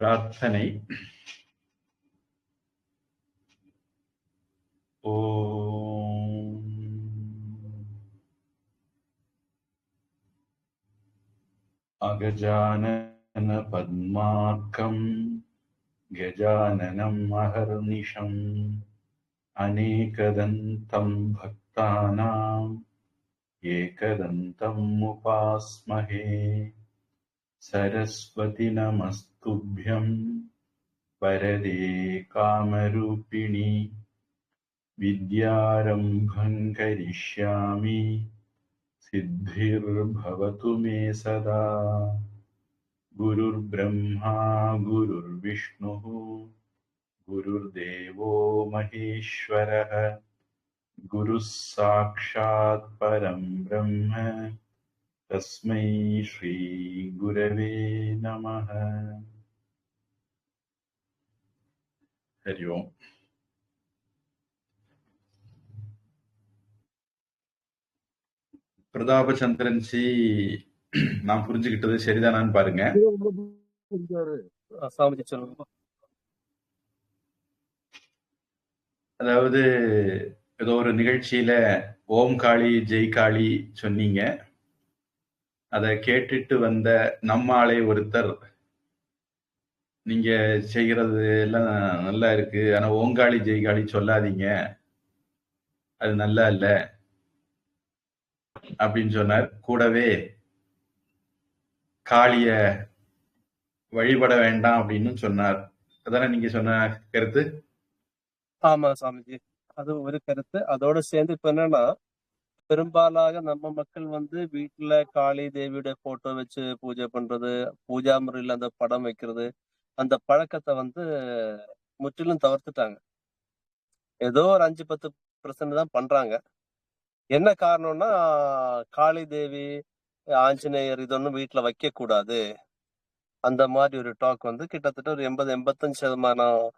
பிரார்த்தனை. ஓம் அகஜானன பத்மார்க்கம் கஜானனம் அஹர்நிஷம் அநேகதந்தம் பக்தானாம் ஏகதந்தம் உபாஸ்மஹே. சரஸ்வதி நமஸ்துப்யம் வரதே காமரூபிணி வித்யாரம்பம் கரிஷ்யாமி சித்திர்பவது மே சதா. குருர் பிரம்மா குருர் விஷ்ணு குருர் தேவோ மகேஸ்வரः குருஸ் சாக்ஷாத் பரம் பிரம்ம தஸ்மை ஸ்ரீ குரவே நமः. ஹரி ஓம். பிரதாபச்சந்திரன் ஜி, நான் புரிஞ்சுக்கிட்டது சரிதானான்னு பாருங்க. அதாவது ஏதோ ஒரு நிகழ்ச்சியில ஓம் காளி ஜெய் காளி சொன்னீங்க. அதை கேட்டுட்டு வந்த நம்மாளே ஒருத்தர், நீங்க செய்கிறது எல்லாம் நல்லா இருக்கு, ஆனா ஓங்காளி ஜெய் காளி சொல்லாதீங்க, அது நல்லா இல்ல அப்படின்னு சொன்னார். கூடவே காளிய வழிபட வேண்டாம் அப்படின்னு சொன்னார். அதானே நீங்க சொன்ன கருத்து? ஆமா சாமிஜி, அது ஒரு கருத்து. அதோட சேர்ந்து இப்ப என்னன்னா, பெரும்பாலாக நம்ம மக்கள் வீட்டுல காளி தேவியோட போட்டோ வச்சு பூஜை பண்றது, பூஜா முறையில அந்த படம் வைக்கிறது, அந்த பழக்கத்தை முற்றிலும் தவிர்த்துட்டாங்க. ஏதோ ஒரு 5-10% தான் பண்றாங்க. என்ன காரணம்னா, காளி தேவி, ஆஞ்சநேயர் இதொன்னும் வீட்டுல வைக்க கூடாது, அந்த மாதிரி ஒரு டாக் கிட்டத்தட்ட ஒரு 80-85%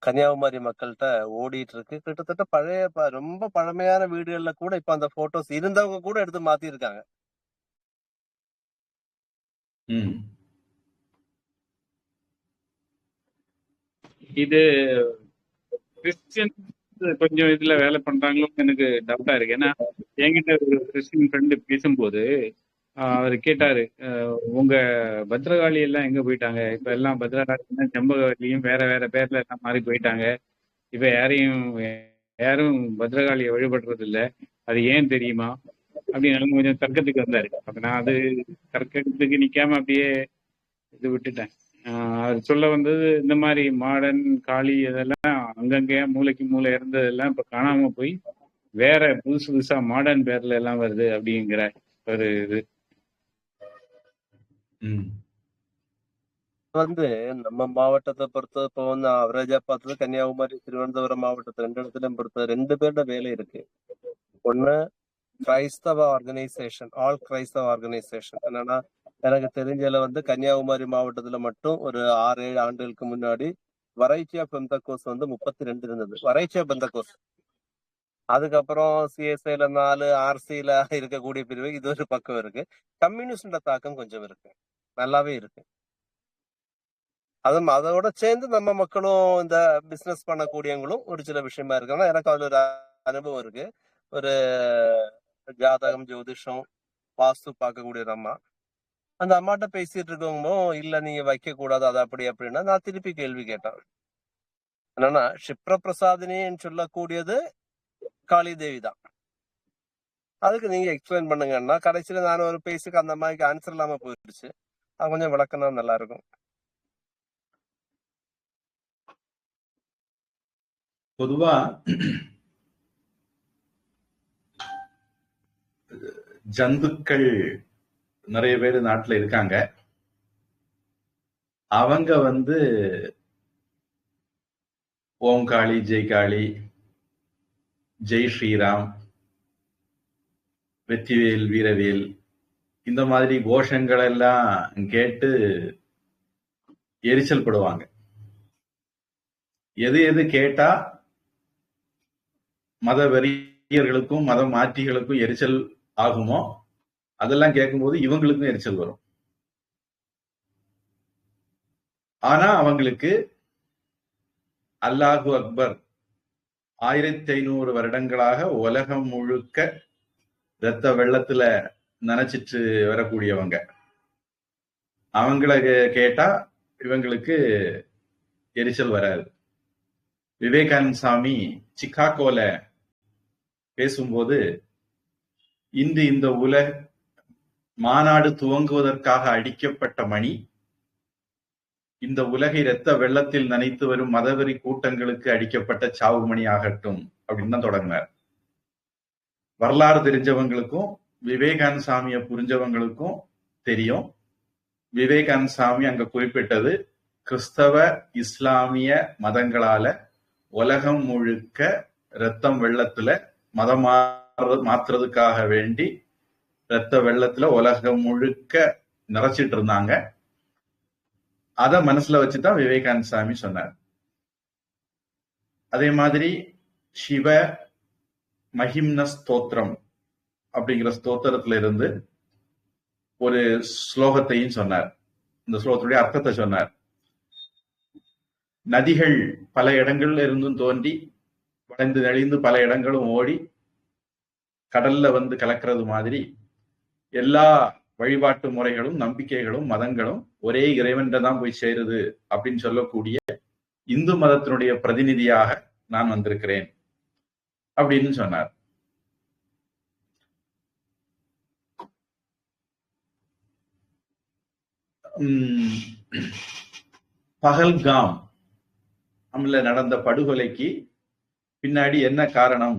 கன்னியாகுமரி மக்கள்கிட்ட ஓடிட்டு இருக்கு. கிட்டத்தட்ட பழைய ரொம்ப பழமையான வீடுகள்ல கூட இப்ப அந்த போட்டோஸ் இருந்தவங்க கூட எடுத்து மாத்தி இருக்காங்க. இது கிறிஸ்டியன் கொஞ்சம் இதுல வேலை பண்றாங்களோன்னு எனக்கு டவுட்டா இருக்கு. ஏன்னா என்கிட்ட ஒரு கிறிஸ்டியன் ஃப்ரெண்டு பேசும்போது அவர் கேட்டாரு, உங்க பத்ரகாளி எல்லாம் எங்க போயிட்டாங்க? இப்ப எல்லாம் பத்ரகாளி செம்பகாளியும் வேற வேற பேர்ல எல்லாம் மாறி போயிட்டாங்க. இப்ப யாரும் பத்ரகாளியை வழிபடுறது இல்ல, அது ஏன் தெரியுமா அப்படின்னு கொஞ்சம் தர்க்கத்துக்கு வந்தாரு. அப்ப நான் அது தர்க்கத்துக்கு நிக்காம அப்படியே இது விட்டுட்டேன். அவர் சொல்ல வந்தது, இந்த மாதிரி மாடர்ன் காளி இதெல்லாம் அங்கங்கே மூளைக்கு மூளை இருந்ததெல்லாம் இப்ப காணாம போய் வேற புதுசு புதுசா மாடர்ன் பேர்ல எல்லாம் வருது அப்படிங்கிற ஒரு இது. நம்ம மாவட்டத்தை பொறுத்த இப்போ அவரேஜா பார்த்தது கன்னியாகுமரி, திருவனந்தபுரம் மாவட்டத்தை 2 இடத்துலயும் பொறுத்த 2 பேரோட வேலை இருக்கு. ஒண்ணு கிரைஸ்தவ ஆர்கனைசேஷன், ஆல் கிரைஸ்தவ ஆர்கனைசேஷன். என்னன்னா, எனக்கு தெரிஞ்சதுல கன்னியாகுமரி மாவட்டத்துல மட்டும் ஒரு 6-7 ஆண்டுகளுக்கு முன்னாடி வரைச்சியா பெந்தகோஸ் 32 இருந்தது. வரைச்சியா பெந்தகோஸ். அதுக்கப்புறம் சிஎஸ்ஐல 4, ஆர்சியில இருக்கக்கூடிய பிரிவு இது ஒரு பக்கம் இருக்கு. கம்யூனிஸ்டோட தாக்கம் கொஞ்சம் இருக்கு, நல்லாவே இருக்கு. அதோட சேர்ந்து நம்ம மக்களும் இந்த பிசினஸ் பண்ணக்கூடியவங்களும் ஒரு சில விஷயமா இருக்கு. எனக்கு அதுல ஒரு அனுபவம் இருக்கு. ஒரு ஜாதகம், ஜோதிஷம், வாஸ்து பார்க்கக்கூடிய ஒரு அம்மா, அந்த அம்மாட்ட பேசிட்டு இருக்கவங்க, இல்ல நீங்க வைக்க கூடாது அது அப்படி அப்படின்னா, நான் திருப்பி கேள்வி கேட்டேன். என்னன்னா, க்ஷிப்ரபிரசாதினின்னு சொல்லக்கூடியது காளி தேவி தான், அதுக்கு நீங்க எக்ஸ்பிளைன் பண்ணுங்கன்னா, கடைசியில நான் ஒரு பேசுக்கு அந்த அம்மாவுக்கு ஆன்சர் இல்லாம போயிடுச்சு. அது கொஞ்சம் விளக்கம்னா நல்லா இருக்கும். பொதுவா ஜந்துக்கள் நிறைய பேர் நாட்டுல இருக்காங்க. அவங்க ஓம் காளி ஜெய் காளி, ஜெய் ஸ்ரீராம், வெற்றிவேல் வீரவேல், இந்த மாதிரி கோஷங்கள் எல்லாம் கேட்டு எரிச்சல் படுவாங்க. எது எது கேட்டா மத வெறியர்களுக்கும் மத மாற்றிகளுக்கும் எரிச்சல் ஆகுமோ அதெல்லாம் கேட்கும்போது இவங்களுக்கும் எரிச்சல் வரும். ஆனா அவங்களுக்கு அல்லாஹு அக்பர் 1500 வருடங்களாக உலகம் முழுக்க ரத்த வெள்ளத்துல நினைச்சிட்டு வரக்கூடியவங்க. அவங்கள கேட்டா இவங்களுக்கு எரிச்சல் வராது. விவேகானந்த சாமி சிக்காகோல பேசும்போது, இன்று இந்த உலக மாநாடு துவங்குவதற்காக அடிக்கப்பட்ட மணி இந்த உலகை இரத்த வெள்ளத்தில் நனைத்து வரும் மதவெறி கூட்டங்களுக்கு அடிக்கப்பட்ட சாவு மணி ஆகட்டும் அப்படின்னு தான் தொடங்கினார். வரலாறு தெரிஞ்சவங்களுக்கும் விவேகானந்த சாமியை புரிஞ்சவங்களுக்கும் தெரியும், விவேகானந்த சாமி அங்க குறிப்பிட்டது கிறிஸ்தவ இஸ்லாமிய மதங்களால உலகம் முழுக்க ரத்தம் வெள்ளத்துல மதம் மாத்துறதுக்காக வேண்டி ரத்த வெள்ளத்துல உலகம் முழுக்க நிறைச்சிட்டு இருந்தாங்க. அத மனசுல வச்சுதான் விவேகானந்த சாமி சொன்னார். அதே மாதிரி சிவ மகிம்ன ஸ்தோத்திரம் அப்படிங்கிற ஸ்தோத்திரத்துல இருந்து ஒரு ஸ்லோகத்தையும் சொன்னார். இந்த ஸ்லோகத்துடைய அர்த்தத்தை சொன்னார். நதிகள் பல இடங்கள்ல இருந்தும் தோன்றி வளைந்து நெளிந்து பல இடங்களும் ஓடி கடல்ல வந்து கலக்கிறது மாதிரி எல்லா வழிபாட்டு முறைகளும் நம்பிக்கைகளும் மதங்களும் ஒரே இறைவன்கிட்ட தான் போய் சேருது அப்படின்னு சொல்லக்கூடிய இந்து மதத்தினுடைய பிரதிநிதியாக நான் வந்திருக்கிறேன் அப்படின்னு சொன்னார். பஹல்காம் நடந்த படுகொலைக்கு பின்னாடி என்ன காரணம்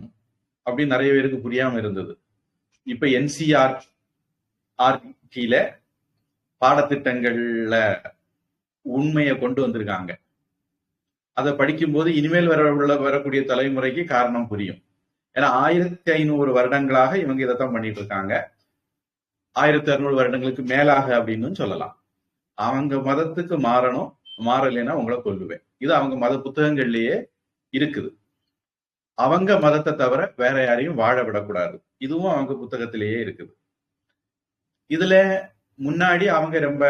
அப்படின்னு நிறைய பேருக்கு புரியாம இருந்தது. இப்ப NCERT பாடத்திட்டங்கள்ல உண்மையை கொண்டு வந்திருக்காங்க. அதை படிக்கும்போது இனிமேல் வரக்கூடிய தலைமுறைக்கு காரணம் புரியும். ஏன்னா 1500 வருடங்களாக இவங்க இதைத்தான் பண்ணிட்டு இருக்காங்க. 1600 வருடங்களுக்கு மேலாக அப்படின்னு சொல்லலாம். அவங்க மதத்துக்கு மாறணும், மாறலைன்னா உங்களை கொல்லுவேன். இது அவங்க மத புத்தகங்கள்லயே இருக்குது. அவங்க மதத்தை தவிர வேற யாரையும் வாழ விடக்கூடாது, இதுவும் அவங்க புத்தகத்திலேயே இருக்குது. இதுல முன்னாடி அவங்க ரொம்ப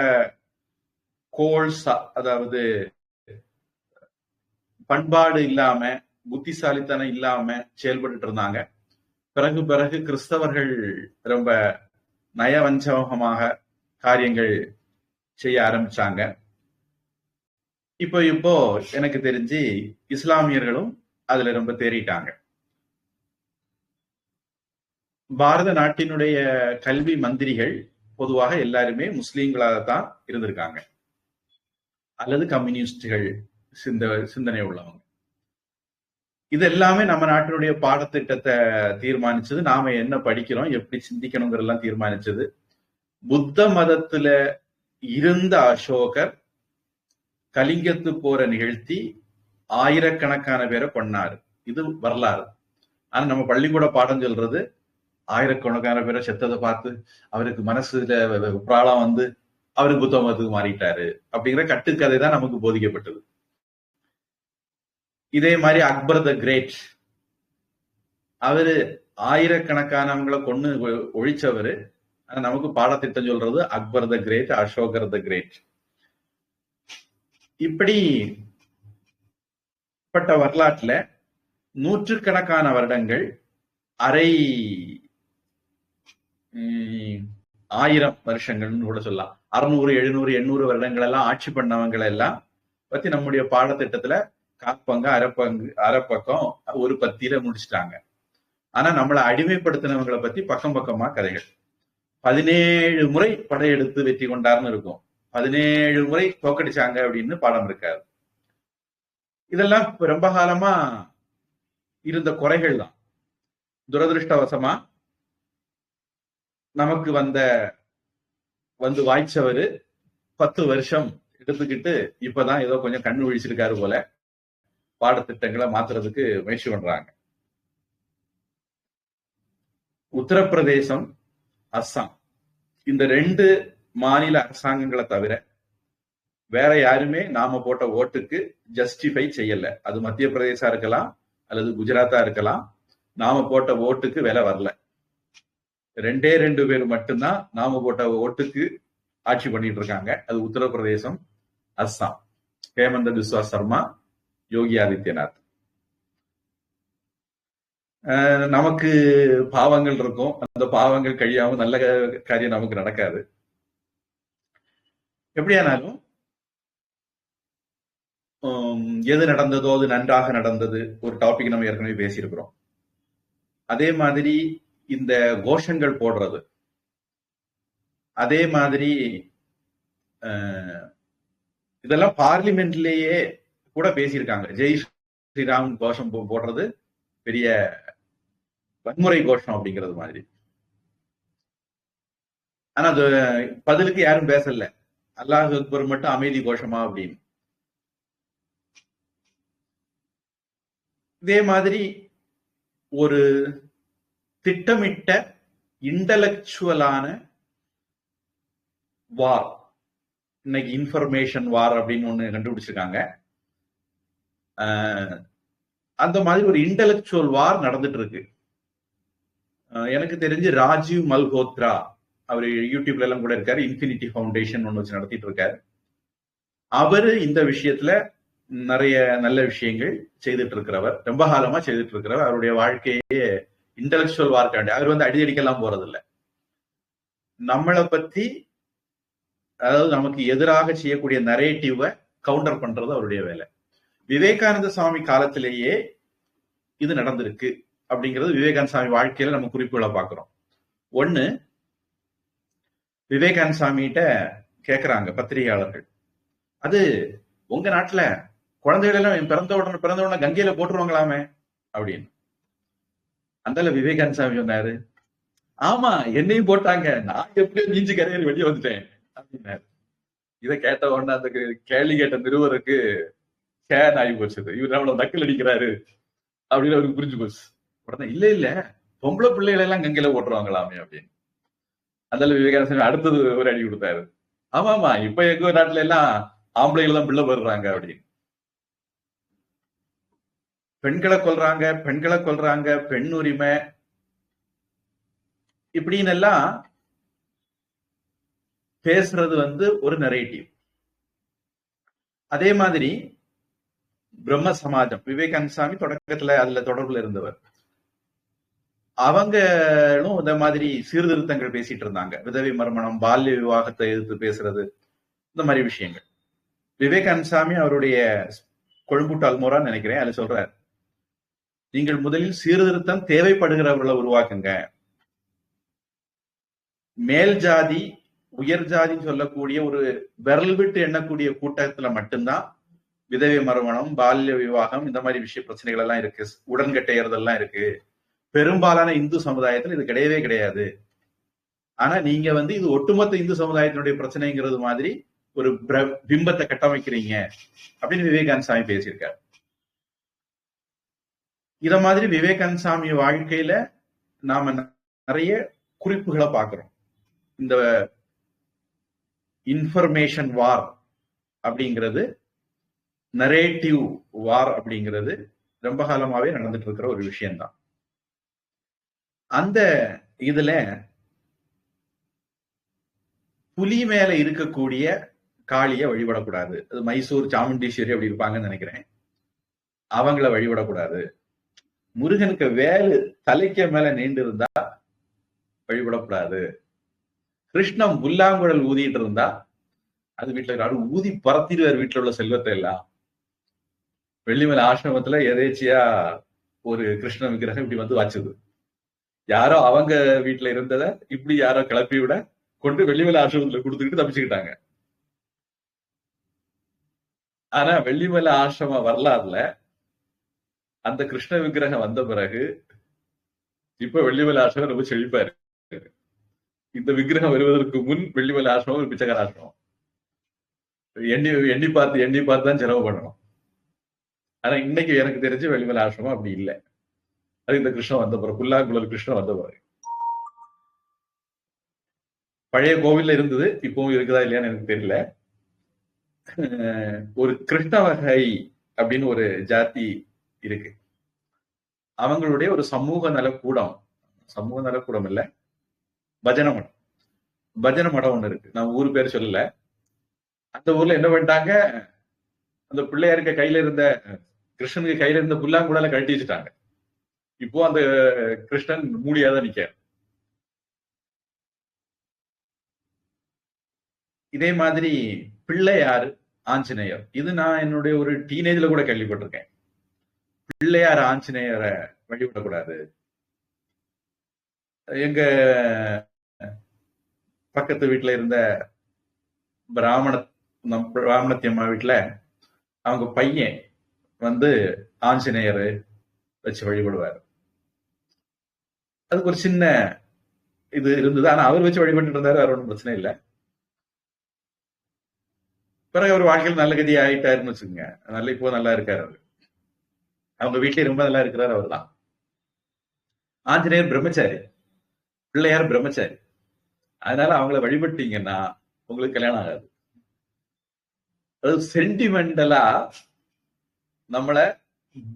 கோல்ஸா, அதாவது பண்பாடு இல்லாம புத்திசாலித்தனம் இல்லாம செயல்பட்டு இருந்தாங்க. பிறகு கிறிஸ்தவர்கள் ரொம்ப நயவஞ்சகமாக காரியங்கள் செய்ய ஆரம்பிச்சாங்க. இப்போ எனக்கு தெரிஞ்சு இஸ்லாமியர்களும் அதுல ரொம்ப தேறிட்டாங்க. பாரத நாட்டினுடைய கல்வி மந்திரிகள் பொதுவாக எல்லாருமே முஸ்லீம்களாகத்தான் இருந்திருக்காங்க, அல்லது கம்யூனிஸ்டுகள் சிந்தனை உள்ளவங்க. இது எல்லாமே நம்ம நாட்டினுடைய பாடத்திட்டத்தை தீர்மானிச்சது, நாம என்ன படிக்கிறோம், எப்படி சிந்திக்கணுங்கிறதெல்லாம் தீர்மானிச்சது. புத்த மதத்துல இருந்த அசோகர் கலிங்கத்து போரை நிகழ்த்தி ஆயிரக்கணக்கான பேரை கொன்னாரு. இது வரலாறு. ஆனா நம்ம பள்ளிக்கூட பாடம் சொல்றது ஆயிரக்கணக்கான பேரை செத்ததை பார்த்து அவருக்கு மனசுல பிராளம் வந்து அவருக்கு புத்த மதத்துக்கு மாறிட்டாரு அப்படிங்கிற கட்டுக்கதை தான் நமக்கு போதிக்கப்பட்டது. இதே மாதிரி அக்பர் த கிரேட், அவரு ஆயிரக்கணக்கானவங்களை கொண்டு ஒழிச்சவரு. நமக்கு பாடத்திட்டம் சொல்றது அக்பர் த கிரேட், அசோகர் த கிரேட். இப்படிப்பட்ட வரலாற்றுல நூற்றுக்கணக்கான வருடங்கள், அரை ஆயிரம் வருஷங்கள்னு கூட சொல்லலாம், 600, 700, 800 வருடங்கள் எல்லாம் ஆட்சி பண்ணவங்களை எல்லாம் பத்தி நம்முடைய பாடத்திட்டத்துல காப்பங்க அரைப்பக்கம் ஒரு பத்தியில முடிச்சுட்டாங்க. ஆனா நம்மளை அடிமைப்படுத்தினவங்களை பத்தி பக்கம் பக்கமா கதைகள். 17 முறை படையெடுத்து வெற்றி கொண்டார்னு இருக்கும், 17 முறை தோக்கடிச்சாங்க அப்படின்னு பாடம் இருக்காது. இதெல்லாம் ரொம்ப காலமா இருந்த குறைகள் தான். துரதிருஷ்டவசமா நமக்கு வந்து வாய்ச்சவரு 10 வருஷம் எடுத்துக்கிட்டு இப்பதான் ஏதோ கொஞ்சம் கண்ணு விழிச்சிருக்காரு போல பாடத்திட்டங்களை மாத்துறதுக்கு முயற்சி பண்றாங்க. உத்தரப்பிரதேசம், அஸ்ஸாம், இந்த 2 மாநில அரசாங்கங்களை தவிர வேற யாருமே நாம போட்ட ஓட்டுக்கு ஜஸ்டிஃபை செய்யல. அது மத்திய பிரதேசா இருக்கலாம் அல்லது குஜராத்தா இருக்கலாம், நாம போட்ட ஓட்டுக்கு விலை வரல. 2 பேர் மட்டும்தான் நாம போட்ட ஓட்டுக்கு ஆட்சி பண்ணிட்டு இருக்காங்க. அது உத்தரப்பிரதேசம், அஸ்ஸாம். ஹேமந்த பிஸ்வா சர்மா, யோகி ஆதித்யநாத். நமக்கு பாவங்கள் இருக்கும், அந்த பாவங்கள் கழியாம நல்ல காரியம் நமக்கு நடக்காது. எப்படியானாலும் எது நடந்ததோ அது நன்றாக நடந்தது ஒரு டாபிக் நம்ம ஏற்கனவே பேசியிருக்கிறோம். அதே மாதிரி இந்த கோஷங்கள் போடுறது, அதே மாதிரி இதெல்லாம் பார்லிமெண்ட்லயே கூட பேசியிருக்காங்க. ஜெய் ஸ்ரீராம் கோஷம் போடுறது பெரிய வன்முறை கோஷம் அப்படிங்கிறது மாதிரி. ஆனா அது பதிலுக்கு யாரும் பேசல. அல்லாஹ் அக்பர் மட்டும் அமைதி கோஷமா அப்படின்னு. இதே மாதிரி ஒரு திட்டமிட்ட இன்டலெக்சுவலான வார், இன்னைக்கு இன்ஃபர்மேஷன் வார் அப்படின்னு ஒண்ணு கண்டுபிடிச்சிருக்காங்க. அந்த மாதிரி ஒரு இன்டலெக்சுவல் வார் நடந்துட்டு இருக்கு. எனக்கு தெரிஞ்சு ராஜீவ் மல்ஹோத்ரா, அவர் யூடியூப்ல எல்லாம் கூட இருக்காரு, இன்ஃபினிட்டி ஃபவுண்டேஷன் ஒண்ணு வச்சு நடத்திட்டு இருக்காரு. அவரு இந்த விஷயத்துல நிறைய நல்ல விஷயங்கள் செய்துட்டு இருக்கிறவர், ரொம்ப காலமா செய்துட்டு இருக்கிறவர். அவருடைய வாழ்க்கையே இன்டலெக்சுவல் வார்க்காண்டி. அவர் வந்து அடிக்கெல்லாம் போறது இல்லை. நம்மளை பத்தி, அதாவது நமக்கு எதிராக செய்யக்கூடிய நரேட்டிவை கவுண்டர் பண்றது அவருடைய வேலை. விவேகானந்த சுவாமி காலத்திலேயே இது நடந்திருக்கு அப்படிங்கிறது விவேகானந்த சுவாமி வாழ்க்கையில நம்ம குறிப்புகளை பார்க்கிறோம். ஒண்ணு, விவேகானந்த சுவாமிகிட்ட கேட்கிறாங்க பத்திரிகையாளர்கள், அது உங்க நாட்டுல குழந்தைகள் எல்லாம் பிறந்த உடனே கங்கையில போட்டுருவாங்களாமே அப்படின்னு. அந்த விவேகானந்த சுவாமி சொன்னாரு, ஆமா என்னையும் போட்டாங்க, நான் எப்படியோ நீஞ்சு கரையில் வெளியே வந்துட்டேன் அப்படின்னாரு. இதை கேட்ட உடனே அந்த கேள்வி கேட்ட நிருபருக்கு கேன் ஆகி போச்சு. இவர் நம்மள நக்கல் அடிக்கிறாரு அப்படின்னு அவருக்கு புரிஞ்சு போச்சு. உடனே இல்ல பொம்பளை பிள்ளைகளை எல்லாம் கங்கையில போட்டுருவாங்களாமே அப்படின்னு. அந்த விவேகானந்த சுவாமி அடுத்தது ஒரு அடி கொடுத்தாரு, ஆமா இப்ப எங்க நாட்டுல எல்லாம் ஆம்பளைகள் தான் பிள்ளை போடுறாங்க அப்படின்னு. பெண்களை கொல்றாங்க, பெண் உரிமை இப்படின்னு எல்லாம் பேசுறது வந்து ஒரு நரேட்டிவ். அதே மாதிரி பிரம்ம சமாஜம், விவேகானந்த சுவாமி தொடக்கத்துல அதுல தொடர்புல இருந்தவர், அவங்களும் இந்த மாதிரி சீர்திருத்தங்கள் பேசிட்டு இருந்தாங்க. விதவை மறுமணம், பால்ய விவாகத்தை எதிர்த்து பேசுறது, இந்த மாதிரி விஷயங்கள். விவேகானந்த சுவாமி அவருடைய கொழும்பு அல்மோரான்னு நினைக்கிறேன், அது சொல்றாரு, நீங்கள் முதலில் சீர்திருத்தம் தேவைப்படுகிறவர்களை உருவாக்குங்க. மேல் ஜாதி உயர் ஜாதின்னு சொல்லக்கூடிய ஒரு விரல் விட்டு எண்ணக்கூடிய கூட்டத்துல மட்டும்தான் விதவை மறுமணம், பால்ய விவாகம், இந்த மாதிரி விஷய பிரச்சனைகள் எல்லாம் இருக்கு, உடன்கட்டையறதெல்லாம் இருக்கு. பெரும்பாலான இந்து சமுதாயத்துல இது கிடையவே கிடையாது. ஆனா நீங்க வந்து இது ஒட்டுமொத்த இந்து சமுதாயத்தினுடைய பிரச்சனைங்கிறது மாதிரி ஒரு பிம்பத்தை கட்டமைக்கிறீங்க அப்படின்னு விவேகானந்த சுவாமி பேசியிருக்காரு. இத மாதிரி விவேகானந்த சுவாமி வாழ்க்கையில நாம நிறைய குறிப்புகளை பார்க்கிறோம். இந்த இன்ஃபர்மேஷன் வார் அப்படிங்கிறது, நரேட்டிவ் வார் அப்படிங்கிறது ரொம்ப காலமாவே நடந்துட்டு இருக்கிற ஒரு விஷயம்தான். அந்த இதுல புலி மேல இருக்கக்கூடிய காளிய வழிபடக்கூடாது. அது மைசூர் சாமுண்டீஸ்வரி அப்படி இருப்பாங்கன்னு நினைக்கிறேன், அவங்கள வழிபடக்கூடாது. முருகனுக்கு வேலு தலைக்கு மேல நீண்டு இருந்தா வழிபடக்கூடாது. கிருஷ்ணன் புல்லாங்குழல் ஊதிட்டு இருந்தா அது வீட்டுல ஊதி பறத்திடுவார் வீட்டுல உள்ள செல்வத்தை எல்லாம். வெள்ளிமலை ஆசிரமத்துல எதேச்சியா ஒரு கிருஷ்ண விக்கிரகம் இப்படி வந்து வச்சது, யாரோ அவங்க வீட்டுல இருந்தத இப்படி யாரோ கிளப்பி விட கொண்டு வெள்ளிமலை ஆசிரமத்துல கொடுத்துக்கிட்டு தப்பிச்சுக்கிட்டாங்க. ஆனா வெள்ளிமலை ஆசிரம வரலாறுல அந்த கிருஷ்ண விக்கிரகம் வந்த பிறகு இப்ப வெள்ளிமலை ஆசிரமம் ரொம்ப செழிப்பா இருக்கு. இந்த விக்கிரகம் வருவதற்கு முன் வெள்ளிமலை ஆசிரமம் ஒரு பிச்சைக்கார ஆசிரமம். எண்ணி பார்த்து தான் செலவு பண்ணணும். ஆனா இன்னைக்கு எனக்கு தெரிஞ்சு வெள்ளிமலை ஆசிரமம் அப்படி இல்லை. அது இந்த கிருஷ்ணன் வந்த பிறகு, புல்லாங்குழல் கிருஷ்ணன் வந்த பிறகு. பழைய கோவில்ல இருந்தது, இப்பவும் இருக்குதா இல்லையான்னு எனக்கு தெரியல. ஒரு கிருஷ்ண வகை அப்படின்னு ஒரு ஜாதி இருக்கு, அவங்களுடைய ஒரு சமூக நலக்கூடம் இல்ல, பஜனை மடம் ஒண்ணு இருக்கு. நான் ஊர் பேர் சொல்லல. அந்த ஊர்ல என்ன பண்ணிட்டாங்க, அந்த பிள்ளையாருக்கு கையில இருந்த கிருஷ்ணனுக்கு கையில இருந்த புல்லாங்குழல கழட்டி வச்சுட்டாங்க. இப்போ அந்த கிருஷ்ணன் மூடியாதான் நிக்க. இதே மாதிரி பிள்ளையார் ஆஞ்சநேயர், இது நான் என்னுடைய ஒரு டீனேஜ்ல கூட கேள்விப்பட்டிருக்கேன். பிள்ளையார் ஆஞ்சநேயரை வழிபடக்கூடாது. எங்க பக்கத்து வீட்டுல இருந்த பிராமணத்தி அம்மா வீட்டுல அவங்க பையன் வந்து ஆஞ்சநேயர் வச்சு வழிபடுவார். அதுக்கு ஒரு சின்ன இது இருந்தது. ஆனா அவர் வச்சு வழிபட்டு இருந்தாரு, வேற ஒன்றும் பிரச்சனை இல்லை. பிறகு அவர் வாழ்க்கையில் நல்ல கதி ஆயிட்டாருன்னு வச்சுக்கோங்க. நல்ல இப்போ நல்லா இருக்காரு அவரு. அவங்க வீட்லயே ரொம்ப நல்லா இருக்கிறார் அவர் தான். ஆஞ்சநேயர் பிரம்மச்சாரி, பிள்ளையார் பிரம்மச்சாரி. அதனால அவங்கள வழிபட்டீங்கன்னா உங்களுக்கு கல்யாணம் ஆகாது. அது சென்டிமெண்டலா நம்மள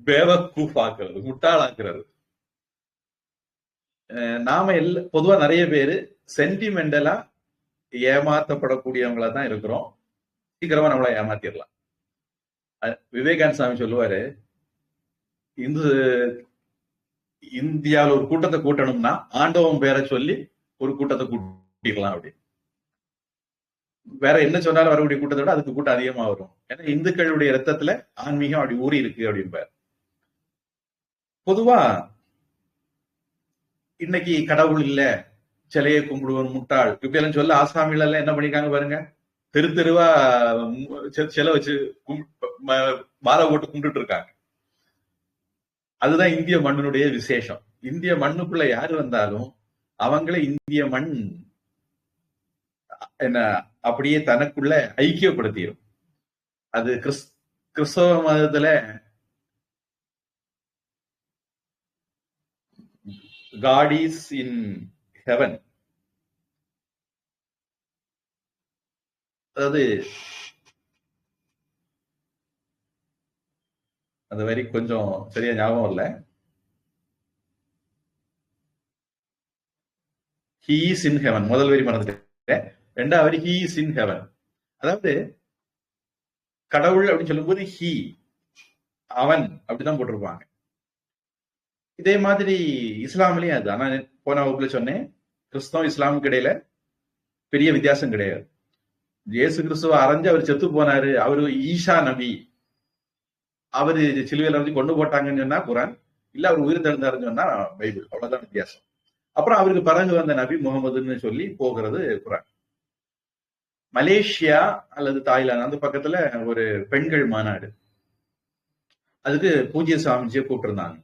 பேவக்கூஃப் ஆக்குறது, முட்டாளாக்குறது. நாம பொதுவா நிறைய பேரு சென்டிமெண்டலா ஏமாத்தப்படக்கூடியவங்களா தான் இருக்கிறோம். சீக்கிரமா நம்மளை ஏமாத்திடலாம். விவேகானந்த சாமி சொல்லுவாரு, இந்தியாவில் ஒரு கூட்டத்தை கூட்டணும்னா ஆண்டவன் பேரை சொல்லி ஒரு கூட்டத்தை கூட்டிடலாம் அப்படி. வேற என்ன சொன்னாலும் வரக்கூடிய கூட்டத்தை விட அதுக்கு கூட்டம் அதிகமா வரும். ஏன்னா இந்துக்களுடைய ரத்தத்துல ஆன்மீகம் அப்படி ஊறி இருக்கு அப்படின்பார். பொதுவா இன்னைக்கு கடவுள் இல்ல, சிலையை கும்பிடுவோம் முட்டாள் இப்படி எல்லாம் சொல்ல ஆசாமிகள் எல்லாம் என்ன பண்ணிருக்காங்க பாருங்க. தெரு தெருவா சிலை வச்சு மாலை போட்டு கும்பிட்டு இருக்காங்க. அதுதான் இந்திய மண்ணினுடைய விசேஷம். இந்திய மண்ணுக்குள்ள யாரு வந்தாலும் அவங்கள இந்திய மண் என்ன அப்படியே தனக்குள்ள ஐக்கியப்படுத்திடும். அது கிறிஸ்தவ மதத்துல God is in heaven. அதாவது அந்த வரி கொஞ்சம் சரியா ஞாபகம் இல்ல. He is in heaven முதல் வரி மறந்துட்டேன். ரெண்டாவது வரி he is in heaven. அதாவது கடவுள் அப்படின்னு சொல்லும்போது he, அவன் அப்படிதான் போட்டிருப்பாங்க. இதே மாதிரி இஸ்லாம்லயும் அது. ஆனா போன வகுப்புல சொன்னேன், கிறிஸ்தவம் இஸ்லாமுக்கு இடையில பெரிய வித்தியாசம் கிடையாது. இயேசு கிறிஸ்துவ அரைஞ்சு அவர் செத்து போனாரு, அவரு ஈஷா நபி, அவரு சிலுவையில இருந்து கொண்டு போட்டாங்கன்னு சொன்னா குரான், இல்ல அவர் உயிர் தெழுந்தாருன்னு சொன்னா பைபிள். அவ்வளவுதான் வித்தியாசம். அப்புறம் அவருக்கு பிறகு வந்த நபி முகமதுன்னு சொல்லி போகிறது குரான். மலேசியா அல்லது தாய்லாந்து அந்த பக்கத்துல ஒரு பெண்கள் மாநாடு, அதுக்கு பூஜ்ய சுவாமிஜியை கூப்பிட்டிருந்தாங்க.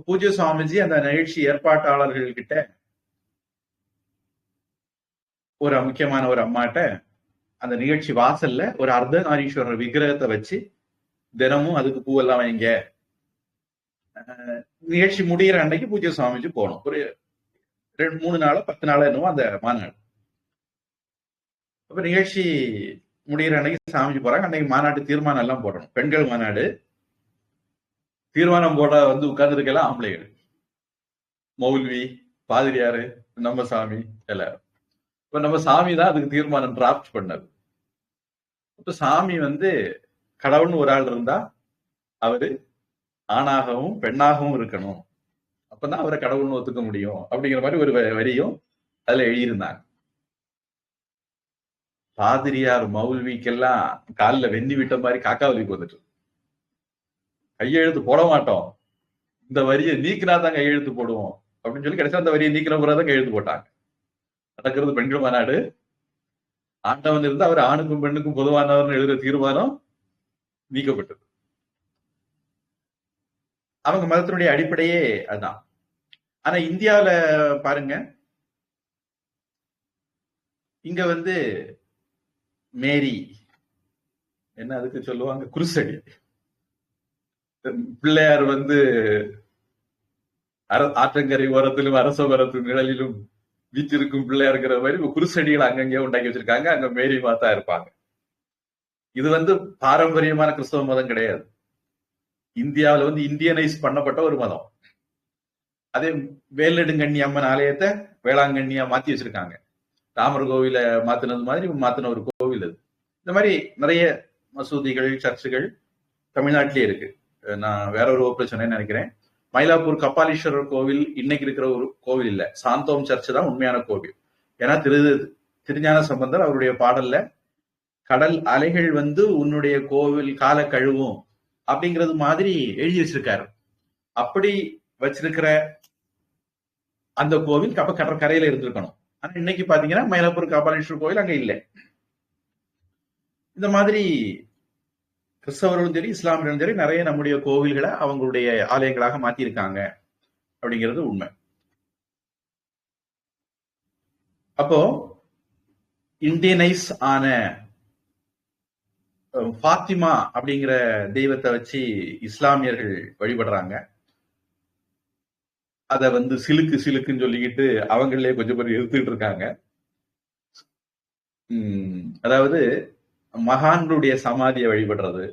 பூஜ்ய சுவாமிஜி அந்த நிகழ்ச்சி ஏற்பாட்டாளர்கள் கிட்ட ஒரு முக்கியமான ஒரு அம்மாட்ட அந்த நிகழ்ச்சி வாசல்ல ஒரு அர்த்தநாரீஸ்வரர் விக்கிரகத்தை வச்சு தினமும் அதுக்கு பூவெல்லாம் வைங்க. நிகழ்ச்சி முடிகிற அன்னைக்கு பூஜ்ய சுவாமிஜி போனோம். ஒரு 2-3 நாளோ 10 நாளோ என்னவோ அந்த மாநாடு. அப்ப நிகழ்ச்சி முடிகிற அன்னைக்கு சாமிஜி போறாங்க. அன்னைக்கு மாநாட்டு தீர்மானம் எல்லாம் போடணும். பெண்கள் மாநாடு. தீர்மானம் போட வந்து உட்கார்ந்து இருக்கலாம் ஆம்பளைகள், மௌல்வி, பாதிரியாரு, நம்ம சாமி எல்லாரும். இப்ப நம்ம சாமி தான் அதுக்கு தீர்மானம் டிராப்ட் பண்ணது. இப்ப சாமி வந்து கடவுள்னு ஒரு ஆள் இருந்தா அவரு ஆணாகவும் பெண்ணாகவும் இருக்கணும், அப்பதான் அவரை கடவுள்னு ஒத்துக்க முடியும் அப்படிங்கிற மாதிரி ஒரு வரியும் அதுல எழுதியிருந்தாங்க. பாதிரியார் மௌல்விக்கெல்லாம் காலில் வெந்நி விட்ட மாதிரி காக்காவலிக்கு வந்துட்டு, கையெழுத்து போட மாட்டோம், இந்த வரியை நீக்கினா தான் கையெழுத்து போடுவோம் அப்படின்னு சொல்லி கடைசியா அந்த வரியை நீக்கின பிறகுதான் கையெழுத்து போட்டாங்க. நடக்கிறது பெண்கள் மாநாடு. ஆண்டவன் இருந்து அவர் ஆணுக்கும் பெண்ணுக்கும் பொதுவானவர்னு எழுதுற தீர்மானம் நீக்கப்பட்டது. அவங்க மதத்தினுடைய அடிப்படையே அதுதான். ஆனா இந்தியாவில பாருங்க, இங்க வந்து மேரி என்ன அதுக்கு சொல்லுவாங்க, குருசடி. பிள்ளையார் வந்து ஆற்றங்கரை ஓரத்திலும் அரச மரத்து நிழலிலும் வீச்சிருக்கும் பிள்ளையா இருக்கிற மாதிரி குருசடிகளை அங்கங்கே உண்டாக்கி வச்சிருக்காங்க. அங்க மேரி மாதா இருப்பாங்க. இது வந்து பாரம்பரியமான கிறிஸ்தவ மதம் கிடையாது. இந்தியாவில வந்து இந்தியனைஸ் பண்ணப்பட்ட ஒரு மதம். அதே வேலெடுங்கண்ணி அம்மன் ஆலயத்தை வேளாங்கண்ணியா மாத்தி வச்சிருக்காங்க. ராமர் கோவில மாத்தினது மாதிரி மாத்தின ஒரு கோவில் அது. இந்த மாதிரி நிறைய மசூதிகள், சர்ச்சுகள் தமிழ்நாட்டிலே இருக்கு. நான் வேற ஒரு வகுப்புல சொன்னேன்னு நினைக்கிறேன். மயிலாப்பூர் கபாலீஸ்வரர் கோவில் இன்னைக்கு இருக்கிற ஒரு கோவில் இல்ல, சாந்தோம் சர்ச் தான் உண்மையான கோவில். ஏன்னா திருஞான சம்பந்தர் அவருடைய பாடல்ல கடல் அலைகள் வந்து உன்னுடைய கோவில் கால கழுவும் அப்படிங்கிறது மாதிரி எழுதி வச்சிருக்காரு. அப்படி வச்சிருக்கிற அந்த கோவில் கடற்கரையில இருந்திருக்கணும். ஆனா இன்னைக்கு பாத்தீங்கன்னா மயிலாப்பூர் கபாலீஸ்வரர் கோவில் அங்க இல்லை. இந்த மாதிரி கிறிஸ்தவர்களும் சரி இஸ்லாமியர்களும் சரி நிறைய நம்முடைய கோவில்களை அவங்களுடைய ஆலயங்களாக மாத்திருக்காங்க அப்படிங்கிறது உண்மை. அப்போ இந்தியனைஸ் ஆன ஃபாத்திமா அப்படிங்கிற தெய்வத்தை வச்சு இஸ்லாமியர்கள் வழிபடுறாங்க. அத வந்து சிலுக்குன்னு சொல்லிக்கிட்டு அவங்களே கொஞ்சம் பேர் எதிர்த்துட்டு இருக்காங்க. அதாவது மகான்களுடைய சமாதியை வழிபடுறது,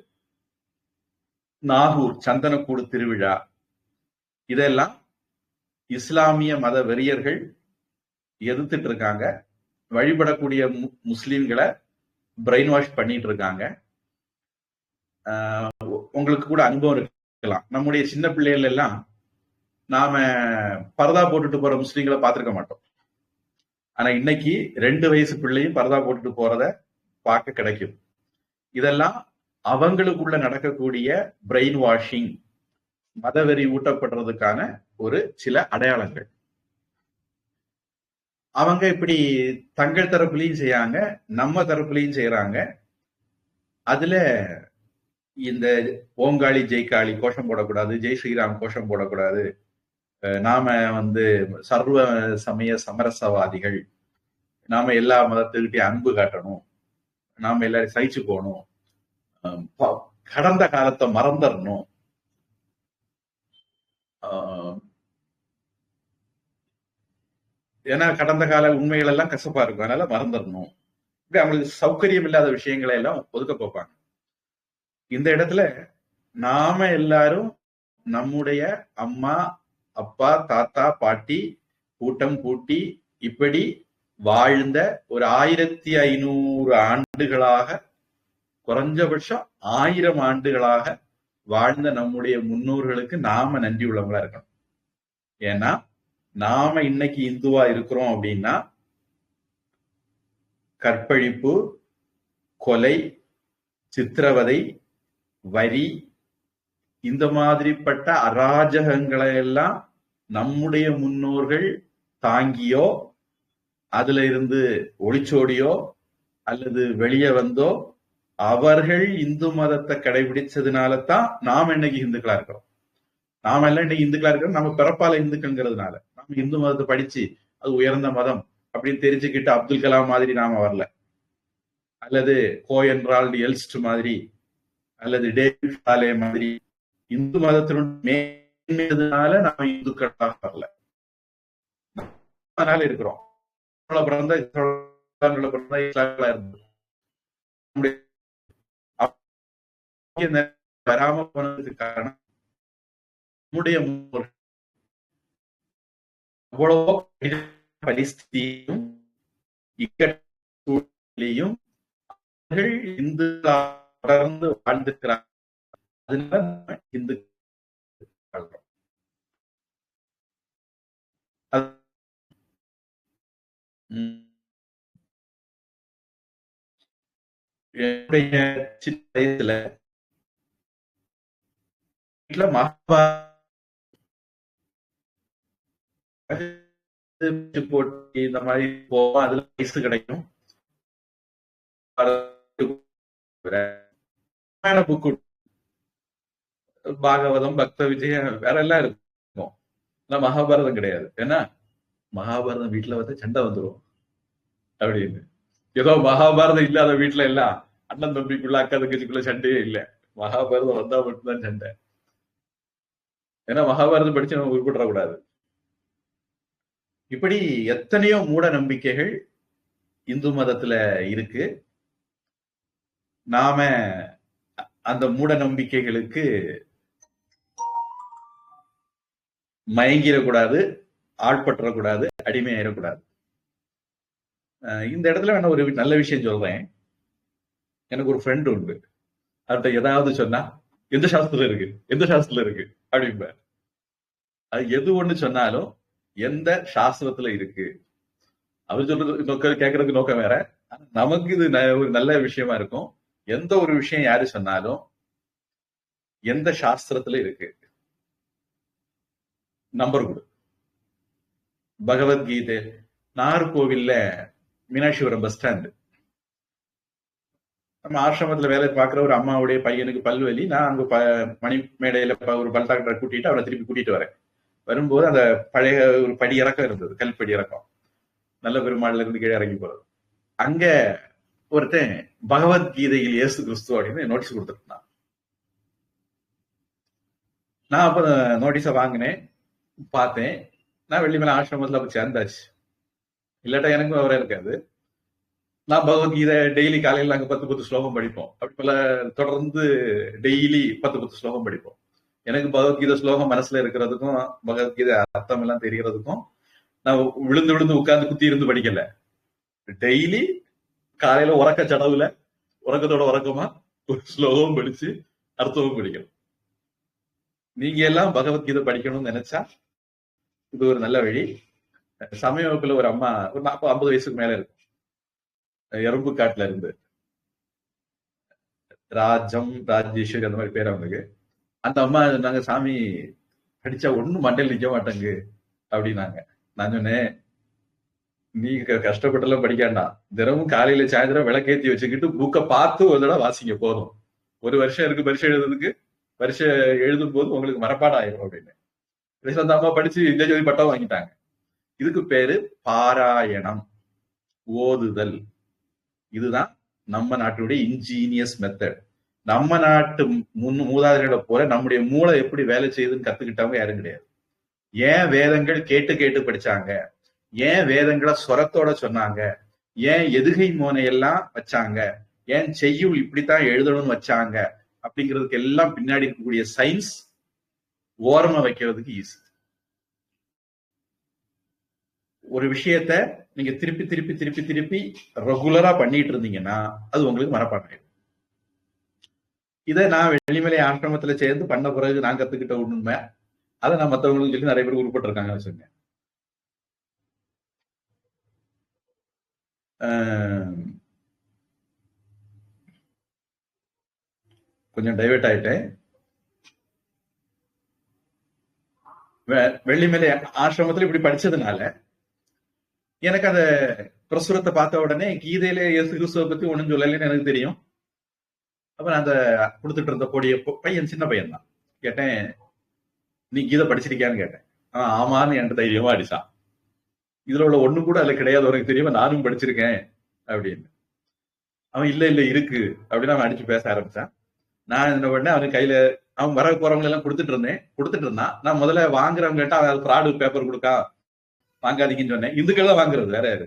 நாகூர் சந்தனக்கூடு திருவிழா, இதெல்லாம் இஸ்லாமிய மத வெறியர்கள் எதிர்த்துட்டு இருக்காங்க. வழிபடக்கூடிய முஸ்லிம்களை பிரெயின் வாஷ் பண்ணிட்டு இருக்காங்க. உங்களுக்கு கூட அனுபவம் இருக்கலாம். நம்முடைய சின்ன பிள்ளைகள் எல்லாம் நாம பரதா போட்டுட்டு போற முஸ்லிம்களை பார்த்திருக்க மாட்டோம். ஆனா இன்னைக்கு 2 வயசு பிள்ளையும் பரதா போட்டுட்டு போறத பார்க்க கிடைக்கும். இதெல்லாம் அவங்களுக்குள்ள நடக்கக்கூடிய பிரெயின் வாஷிங், மதவெறி ஊட்டப்படுறதுக்கான ஒரு சில அடையாளங்கள். அவங்க இப்படி தங்கள் தரப்புலையும் செய்யாங்க, நம்ம தரப்புலையும் செய்யறாங்க. அதுல இந்த ஓங்காளி ஜெய்காளி கோஷம் போடக்கூடாது, ஜெய் ஸ்ரீராம் கோஷம் போடக்கூடாது, நாம வந்து சர்வ சமய சமரசவாதிகள், நாம எல்லா மதத்துக்கிட்டையும் அன்பு காட்டணும், நாம எல்லாரும் சகிச்சு போகணும், கடந்த காலத்தை மறந்துடணும், ஏன்னா கடந்த கால உண்மைகள் எல்லாம் கசப்பா இருக்கும், அதனால மறந்துடணும். இப்படி அவங்களுக்கு சௌகரியம் இல்லாத விஷயங்களை எல்லாம் ஒதுக்க பார்ப்பாங்க. இந்த இடத்துல நாம எல்லாரும் நம்முடைய அம்மா அப்பா தாத்தா பாட்டி கூட்டம் கூட்டி இப்படி வாழ்ந்த ஒரு 1500 ஆண்டுகளாக, குறைஞ்சபட்சம் 1000 ஆண்டுகளாக வாழ்ந்த நம்முடைய முன்னோர்களுக்கு நாம நன்றி உள்ளவங்களா இருக்கணும். ஏன்னா நாம இன்னைக்கு இந்துவா இருக்கிறோம் அப்படின்னா கற்பழிப்பு, கொலை, சித்திரவதை, வரி, இந்த மாதிரிப்பட்ட அராஜகங்களை எல்லாம் நம்முடைய முன்னோர்கள் தாங்கியோ அதுல இருந்து ஒளிச்சோடியோ அல்லது வெளியே வந்தோ அவர்கள் இந்து மதத்தை கடைபிடிச்சதுனால தான் நாம இன்னைக்கு இந்துக்களா இருக்கிறோம். நாம எல்லாம் இன்னைக்கு இந்துக்களா இருக்கிறோம் நம்ம பிறப்பால இந்துக்கள்ங்கிறதுனால. நாம இந்து மதத்தை படிச்சு அது உயர்ந்த மதம் அப்படின்னு தெரிஞ்சுக்கிட்டு அப்துல் கலாம் மாதிரி நாம வரல, அல்லது கோயன்ரால்டு எல்ஸ்ட் மாதிரி அல்லது டேவிட் ஃபாலே மாதிரி இந்து மதத்தினுடைய மேன்மையதுனால நாம இந்துக்களாக வரல. அதனால இருக்கிறோம். வராம போனதுக்கு காரணம் நம்முடைய அவ்வளவோ பரிஸ்திதியும் இக்கட்டும் இந்து தொடர்ந்து வாழ்ந்துக்கிறாங்க. அதனால இந்து என்னுடைய சின்ன வயசுல வீட்டுல போட்டி இந்த மாதிரி போவோம். அதுல வயசு கிடைக்கும். புக்கு, பாகவதம், பக்த விஜயம் வேற எல்லாம் இருக்கும். மகாபாரதம் கிடையாது. ஏன்னா மகாபாரதம் வீட்டுல வந்து சண்டை வந்துடும் அப்படின்னு. ஏதோ மகாபாரதம் இல்லாத வீட்டுல எல்லாம் அண்ணன் தம்பிக்குள்ள அக்கா தங்கச்சிக்குள்ள சண்டையே இல்லை. மகாபாரதம் வந்தா மட்டும்தான் சண்டை. ஏன்னா மகாபாரதம் படிச்சு நம்ம உருப்படக்கூடாது. இப்படி எத்தனையோ மூட நம்பிக்கைகள் இந்து மதத்துல இருக்கு. நாம அந்த மூட நம்பிக்கைகளுக்கு மயங்கிடக்கூடாது, ஆட்பற்றக்கூடாது, அடிமையாயிடக்கூடாது. இந்த இடத்துல வேணா ஒரு நல்ல விஷயம் சொல்றேன். எனக்கு ஒரு ஃப்ரெண்ட் உண்டு. அவர்கிட்ட ஏதாவது சொன்னா எந்த சாஸ்திரம் இருக்கு, எந்த சாஸ்திரம் இருக்கு அப்படிம்ப. அது எது ஒண்ணு சொன்னாலும் எந்த சாஸ்திரத்துல இருக்கு. அவர் சொல்றது கேட்கறதுக்கு நோக்கம் வேற. நமக்கு இது ஒரு நல்ல விஷயமா இருக்கும். எந்த ஒரு விஷயம் யாரு சொன்னாலும் எந்த சாஸ்திரத்துல இருக்கு, நம்பர் கொடு. பகவத்கீதை நாகர்கோவில்ல மீனாட்சிபுரம் பஸ் ஸ்டாண்டு, நம்ம ஆசிரமத்துல வேலை பார்க்குற ஒரு அம்மாவுடைய பையனுக்கு பல்வலி. நான் அங்க மணி மேடையில ஒரு பல் டாக்டரை கூட்டிட்டு அவரை திருப்பி கூட்டிட்டு வரேன். வரும்போது அந்த பழைய ஒரு படி இறக்கம் இருந்தது, கல்படி இறக்கம், நல்ல பெருமாள்ல இருந்து கீழே இறங்கி போறது. அங்க ஒருத்தன் பகவத்கீதையில் இயேசு கிறிஸ்து அப்படின்னு நோட்டீஸ் கொடுத்துருந்தான். நான் அப்ப நோட்டீஸ வாங்கினேன், பார்த்தேன். நான் வெள்ளிமலை ஆசிரமத்துல அப்ப சேர்ந்தாச்சு. இல்லாட்டா எனக்கும் அவரே இருக்காது. நான் பகவத்கீதை டெய்லி காலையில் நாங்க 10 ஸ்லோகம் படிப்போம். அப்படி போல தொடர்ந்து டெய்லி 10 ஸ்லோகம் படிப்போம். எனக்கு பகவத்கீதை ஸ்லோகம் மனசுல இருக்கிறதுக்கும் பகவத்கீதை அர்த்தம் எல்லாம் தெரியறதுக்கும் நான் விழுந்து விழுந்து உட்கார்ந்து குத்தி இருந்து படிக்கல. டெய்லி காலையில உறக்க சடவுல உறக்கத்தோட உறக்கமா ஒரு ஸ்லோகம் படிச்சு அர்த்தமும் படிக்கணும். நீங்க எல்லாம் பகவத்கீதை படிக்கணும்னு நினைச்சா இது ஒரு நல்ல வழி. சமய வகுப்புல ஒரு அம்மா ஒரு 40-50 வயசுக்கு மேல இருக்கும், எறும்பு காட்டுல இருந்து, ராஜேஸ்வரி அந்த மாதிரி பேர் அவங்களுக்கு. அந்த அம்மா நாங்க சாமி படிச்சா ஒண்ணும் மண்டையில் நிக்க மாட்டேங்க அப்படின்னாங்க. நான் சொன்னேன், நீங்க கஷ்டப்பட்டெல்லாம் படிக்காண்டா, தினமும் காலையில சாயந்தரம் விளக்கேத்தி வச்சுக்கிட்டு புக்கை பார்த்து ஒரு தடவை வாசிங்க போதும். ஒரு வருஷம் இருக்கு பரீட்சை எழுதுறதுக்கு, பரீட்சை எழுதும் போது உங்களுக்கு மனப்பாடம் ஆயிரும் அப்படின்னு. அந்த அம்மா படிச்சு இந்த ஜோதி பட்டம் வாங்கிட்டாங்க. இதுக்கு பேரு பாராயணம், ஓதுதல். இதுதான் நம்ம நாட்டுடைய இன்ஜீனியஸ் மெத்தட். நம்ம நாட்டு மூதாதைகளை போல நம்முடைய மூளை எப்படி வேலை செய்யுதுன்னு கத்துக்கிட்டவங்க யாரும் கிடையாது. ஏன் வேதங்கள் கேட்டு கேட்டு படிச்சாங்க, ஏன் வேதங்களை சொரத்தோட சொன்னாங்க, ஏன் எதுகை மோனையெல்லாம் வச்சாங்க, ஏன் செய்யுள் இப்படித்தான் எழுதணும்னு வச்சாங்க அப்படிங்கிறதுக்கு எல்லாம் பின்னாடி இருக்கக்கூடிய சயின்ஸ் ஓரமா வைக்கிறதுக்கு ஈஸி. ஒரு விஷயத்த நீங்க திருப்பி திருப்பி திருப்பி திருப்பி ரெகுலரா பண்ணிட்டு இருந்தீங்கன்னா அது உங்களுக்கு மனப்பாடம். இதை நான் வெள்ளிமலை ஆசிரமத்துல சேர்ந்து பண்ண பிறகு நான் கத்துக்கிட்ட உண்மை. அதை நான் மற்றவங்களுக்கு சொல்லி நிறைய பேர் உருப்பட்டிருக்காங்க வச்சுங்க. கொஞ்சம் டைவர்ட் ஆயிட்டேன். வெள்ளிமலை ஆசிரமத்துல இப்படி படிச்சதுனால எனக்கு அந்த பிரசுரத்தை பார்த்த உடனே கீதையில இயேசு கிறிஸ்துவை பத்தி ஒண்ணும் சொல்லலன்னு எனக்கு தெரியும். அப்ப நான் அந்த கொடுத்துட்டு இருந்த பொடிய பையன், சின்ன பையன் தான், கேட்டேன், நீ கீதை படிச்சிருக்கியான்னு கேட்டேன். ஆமான்னு என்கிட்ட தைரியமா அடிச்சான். இதுல உள்ள ஒண்ணு கூட அதுல கிடையாது, உனக்கு தெரியுமா, நானும் படிச்சிருக்கேன் அப்படின்னு. அவன் இல்ல இல்ல இருக்கு அப்படின்னு அவன் அடிச்சு பேச ஆரம்பிச்சான். நான் என்ன பண்ணேன், அவனுக்கு கையில அவன் வர போறவங்க எல்லாம் கொடுத்துட்டு இருந்தான். நான் முதல்ல வாங்குறவங்க கேட்டா அவன் ஃப்ராடு பேப்பர் கொடுக்கா, வாங்காதீங்கன்னு சொன்னேன். இந்துக்கள் தான் வாங்குறது, வேற யாரு.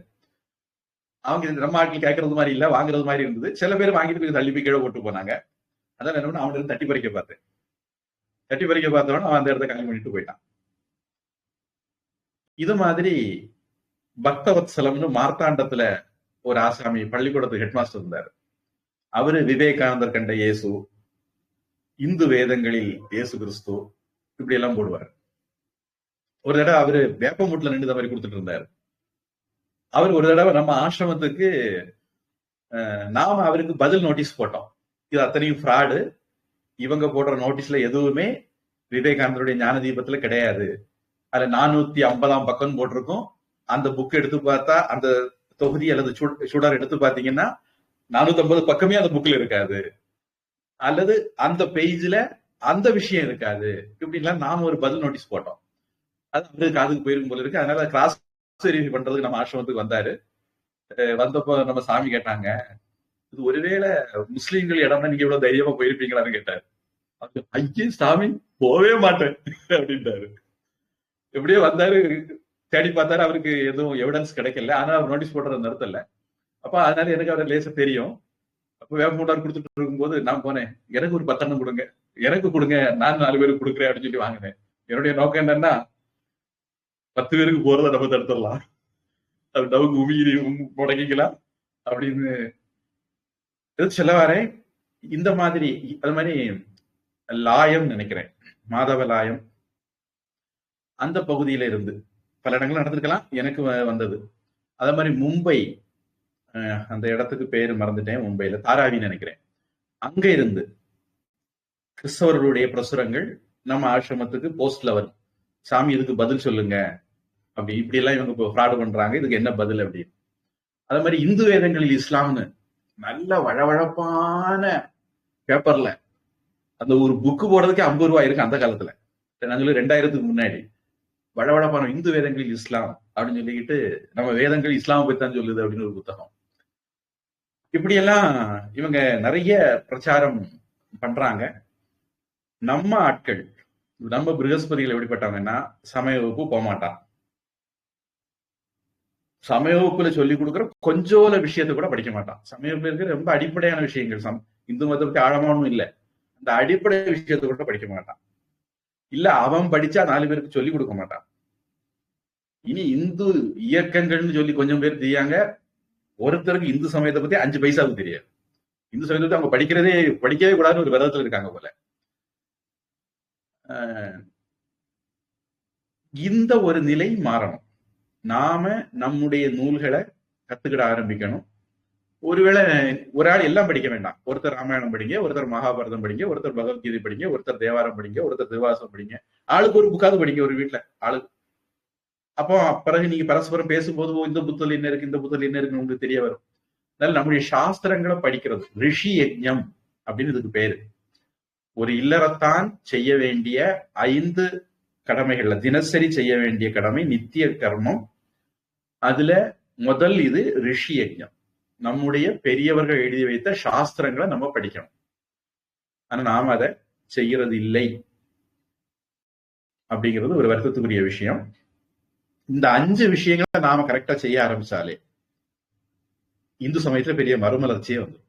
அவங்க நம்ம ஆட்கள் கேட்கறது மாதிரி இல்ல, வாங்குறது மாதிரி இருந்தது. சில பேர் வாங்கிட்டு போய் தள்ளி போய் கீழே போட்டு போனாங்க. அதான் என்ன பண்ண, அவனுக்கு தட்டி பறிக்க பார்த்தேன். தட்டி பறிக்க பார்த்தவன அவன் அந்த இடத்த காலி பண்ணிட்டு போயிட்டான். இது மாதிரி பக்தவத்சலம்னு மார்த்தாண்டத்துல ஒரு ஆசாமி பள்ளிக்கூடத்து ஹெட்மாஸ்டர் இருந்தாரு. அவரு விவேகானந்தர் கண்ட இயேசு, இந்து வேதங்களில் இயேசு கிறிஸ்து இப்படி எல்லாம் போடுவார். ஒரு தடவை அவரு வேப்பமூட்டில் நின்று மாதிரி கொடுத்துட்டு இருந்தாரு. அவர் ஒரு தடவை நம்ம ஆசிரமத்துக்கு நாம அவருக்கு பதில் நோட்டீஸ் போட்டோம். இது அத்தனையும் ஃப்ராடு, இவங்க போடுற நோட்டீஸ்ல எதுவுமே விவேகானந்தருடைய ஞான தீபத்துல கிடையாது. அதுல 450 பக்கம் போட்டிருக்கும். அந்த புக் எடுத்து பார்த்தா, அந்த தொகுதி அல்லது சுடர் எடுத்து பாத்தீங்கன்னா 450 பக்கமே அந்த புக்ல இருக்காது, அல்லது அந்த பேஜ்ல அந்த விஷயம் இருக்காது. இப்படிலாம் நாம ஒரு பதில் நோட்டீஸ் போட்டோம். அது அவருக்கு காதுக்கு போயிருக்கும் போல இருக்கு. அதனால கிராஸ் வெரிஃபை பண்றதுக்கு நம்ம ஆசிரமத்துக்கு வந்தாரு. வந்தப்போ நம்ம சாமி கேட்டாங்க, இது ஒருவேளை முஸ்லீம்கள் இடம்னா நீங்க இவ்வளவு தைரியமா போயிருப்பீங்களான்னு கேட்டாரு. ஐயே சாமி, போவே மாட்டேன் அப்படின்ட்டாரு. எப்படியோ வந்தாரு, தேடி பார்த்தாரு, அவருக்கு எதுவும் எவிடன்ஸ் கிடைக்கல. ஆனா அவர் நோட்டீஸ் போடுறத நிறுத்தல. அப்ப அதனால எனக்கு அவரை லேசா தெரியும். அப்ப வேப்பமூட்டார் கொடுத்துட்டு இருக்கும்போது நான் போனேன், எனக்கு ஒரு 10 கொடுங்க, எனக்கு கொடுங்க, நான் 4 பேருக்கு கொடுக்குறேன் அப்படின்னு சொல்லி வாங்கினேன். என்னுடைய நோக்கம் என்னன்னா, 10 பேருக்கு போறதை நம்ம தடுத்துடலாம், அது டவுக்கு உமியிரி முடங்கிக்கலாம் அப்படின்னு சொல்ல வரேன். இந்த மாதிரி அது மாதிரி லாயம் நினைக்கிறேன், மாதவலாயம் அந்த பகுதியில இருந்து பல இடங்கள் நடந்திருக்கலாம், எனக்கு வந்தது. அதே மாதிரி மும்பை, அந்த இடத்துக்கு பேரு மறந்துட்டேன், மும்பையில தாராவின்னு நினைக்கிறேன். அங்க இருந்து கிறிஸ்தவர்களுடைய பிரசுரங்கள் நம்ம ஆசிரமத்துக்கு போஸ்ட்ல வரும். சாமி இதுக்கு பதில் சொல்லுங்க அப்படி, இப்படி எல்லாம் இவங்க இப்போ ஃப்ராடு பண்றாங்க, இதுக்கு என்ன பதில் அப்படின்னு. அதே மாதிரி இந்து வேதங்களில் இஸ்லாம்னு நல்ல வழவழப்பான பேப்பர்ல அந்த ஒரு புக்கு போடுறதுக்கு 50 ரூபாய் இருக்கு அந்த காலத்துல, நான் சொல்லி 2000க்கு முன்னாடி. வழவழப்பான இந்து வேதங்களில் இஸ்லாம் அப்படின்னு சொல்லிக்கிட்டு நம்ம வேதங்கள் இஸ்லாமை பத்தி தான் சொல்லுது அப்படின்னு ஒரு புத்தகம். இப்படியெல்லாம் இவங்க நிறைய பிரச்சாரம் பண்றாங்க. நம்ம ஆட்கள், நம்ம பிருகஸ்பதிகள் எப்படிப்பட்டவங்கன்னா சமய வகுப்பு போகமாட்டான். சமய வகுப்புல சொல்லி கொடுக்குற கொஞ்சோல விஷயத்த கூட படிக்க மாட்டான். சமய வகுப்புல இருக்கிற ரொம்ப அடிப்படையான விஷயங்கள், இந்து மதத்தை பத்தி ஆழமானும் இல்லை, அந்த அடிப்படை விஷயத்த கூட படிக்க மாட்டான். இல்ல அவன் படிச்சா 4 பேருக்கு சொல்லி கொடுக்க மாட்டான். இனி இந்து இயக்கங்கள்னு சொல்லி கொஞ்சம் பேர் தெரியாங்க. ஒருத்தருக்கு இந்து சமயத்தை பத்தி 5 பைசாவுக்கு தெரியாது. இந்து சமயத்தை பத்தி அவங்க படிக்கவே கூடாதுன்னு ஒரு விரதத்துல இருக்காங்க போல. இந்த ஒரு நிலை மாறணும். நாம நம்முடைய நூல்களை கத்துக்கிட ஆரம்பிக்கணும். ஒருவேளை ஒரு ஆள் எல்லாம் படிக்க வேண்டாம். ஒருத்தர் ராமாயணம் படிங்க, ஒருத்தர் மகாபாரதம் படிங்க, ஒருத்தர் பகவத்கீதை படிங்க, ஒருத்தர் தேவாரம் படிங்க, ஒருத்தர் திருவாசம் படிங்க. ஆளுக்கு ஒரு புக்காவது படிங்க ஒரு வீட்டுல ஆளுக்கு. அப்போ பிறகு நீங்க பரஸ்பரம் பேசும்போது இந்த புத்தல் என்ன இருக்கு, இந்த புத்தல் என்ன இருக்குன்னு உங்களுக்கு தெரிய வரும். அதனால நம்முடைய சாஸ்திரங்களை படிக்கிறது ரிஷி யஜ்ஞம் அப்படின்னு இதுக்கு பேரு. ஒரு இல்லறத்தான் செய்ய வேண்டிய 5 கடமைகள்ல தினசரி செய்ய வேண்டிய கடமை நித்திய கர்மம். அதுல முதல் இது ரிஷி யஜ்ஞம். நம்முடைய பெரியவர்கள் எழுதி வைத்த சாஸ்திரங்களை நம்ம படிக்கணும். ஆனா நாம அதை செய்யறது இல்லை அப்படிங்கிறது ஒரு வருத்தத்துக்குரிய விஷயம். இந்த 5 விஷயங்களை நாம கரெக்டா செய்ய ஆரம்பிச்சாலே இந்து சமயத்துல பெரிய மறுமலர்ச்சியே வந்துடும்.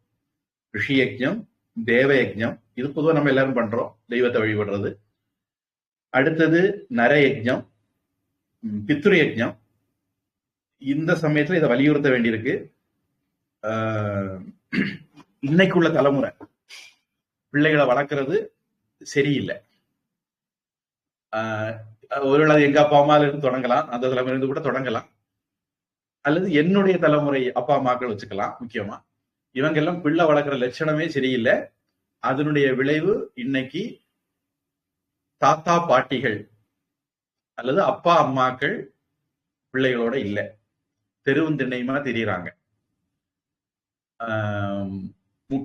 ரிஷி யஜ்ஞம், தேவ யஜ்ஞம், இது பொதுவா நம்ம எல்லாரும் பண்றோம், தெய்வத்தை வழிபடுறது. அடுத்தது நர யஜ்ஞம், பித்ரு யஜ்ஞம். இந்த சமயத்துல இதை வலியுறுத்த வேண்டியிருக்கு. இன்னைக்குள்ள தலைமுறை பிள்ளைகளை வளர்க்கறது சரியில்லை. ஒருவேளை எங்க அப்பா அம்மால இருந்து தொடங்கலாம், அந்த தலைமுறை இருந்து கூட தொடங்கலாம், அல்லது என்னுடைய தலைமுறை அப்பா அம்மாக்கள் வச்சுக்கலாம். முக்கியமா இவங்க எல்லாம் பிள்ளை வளர்க்குற லட்சணமே சரியில்லை. அதனுடைய விளைவு இன்னைக்கு தாத்தா பாட்டிகள் அல்லது அப்பா அம்மாக்கள் பிள்ளைகளோட இல்லை, தெருவுந்திண்ணையுமா தெரியுறாங்க.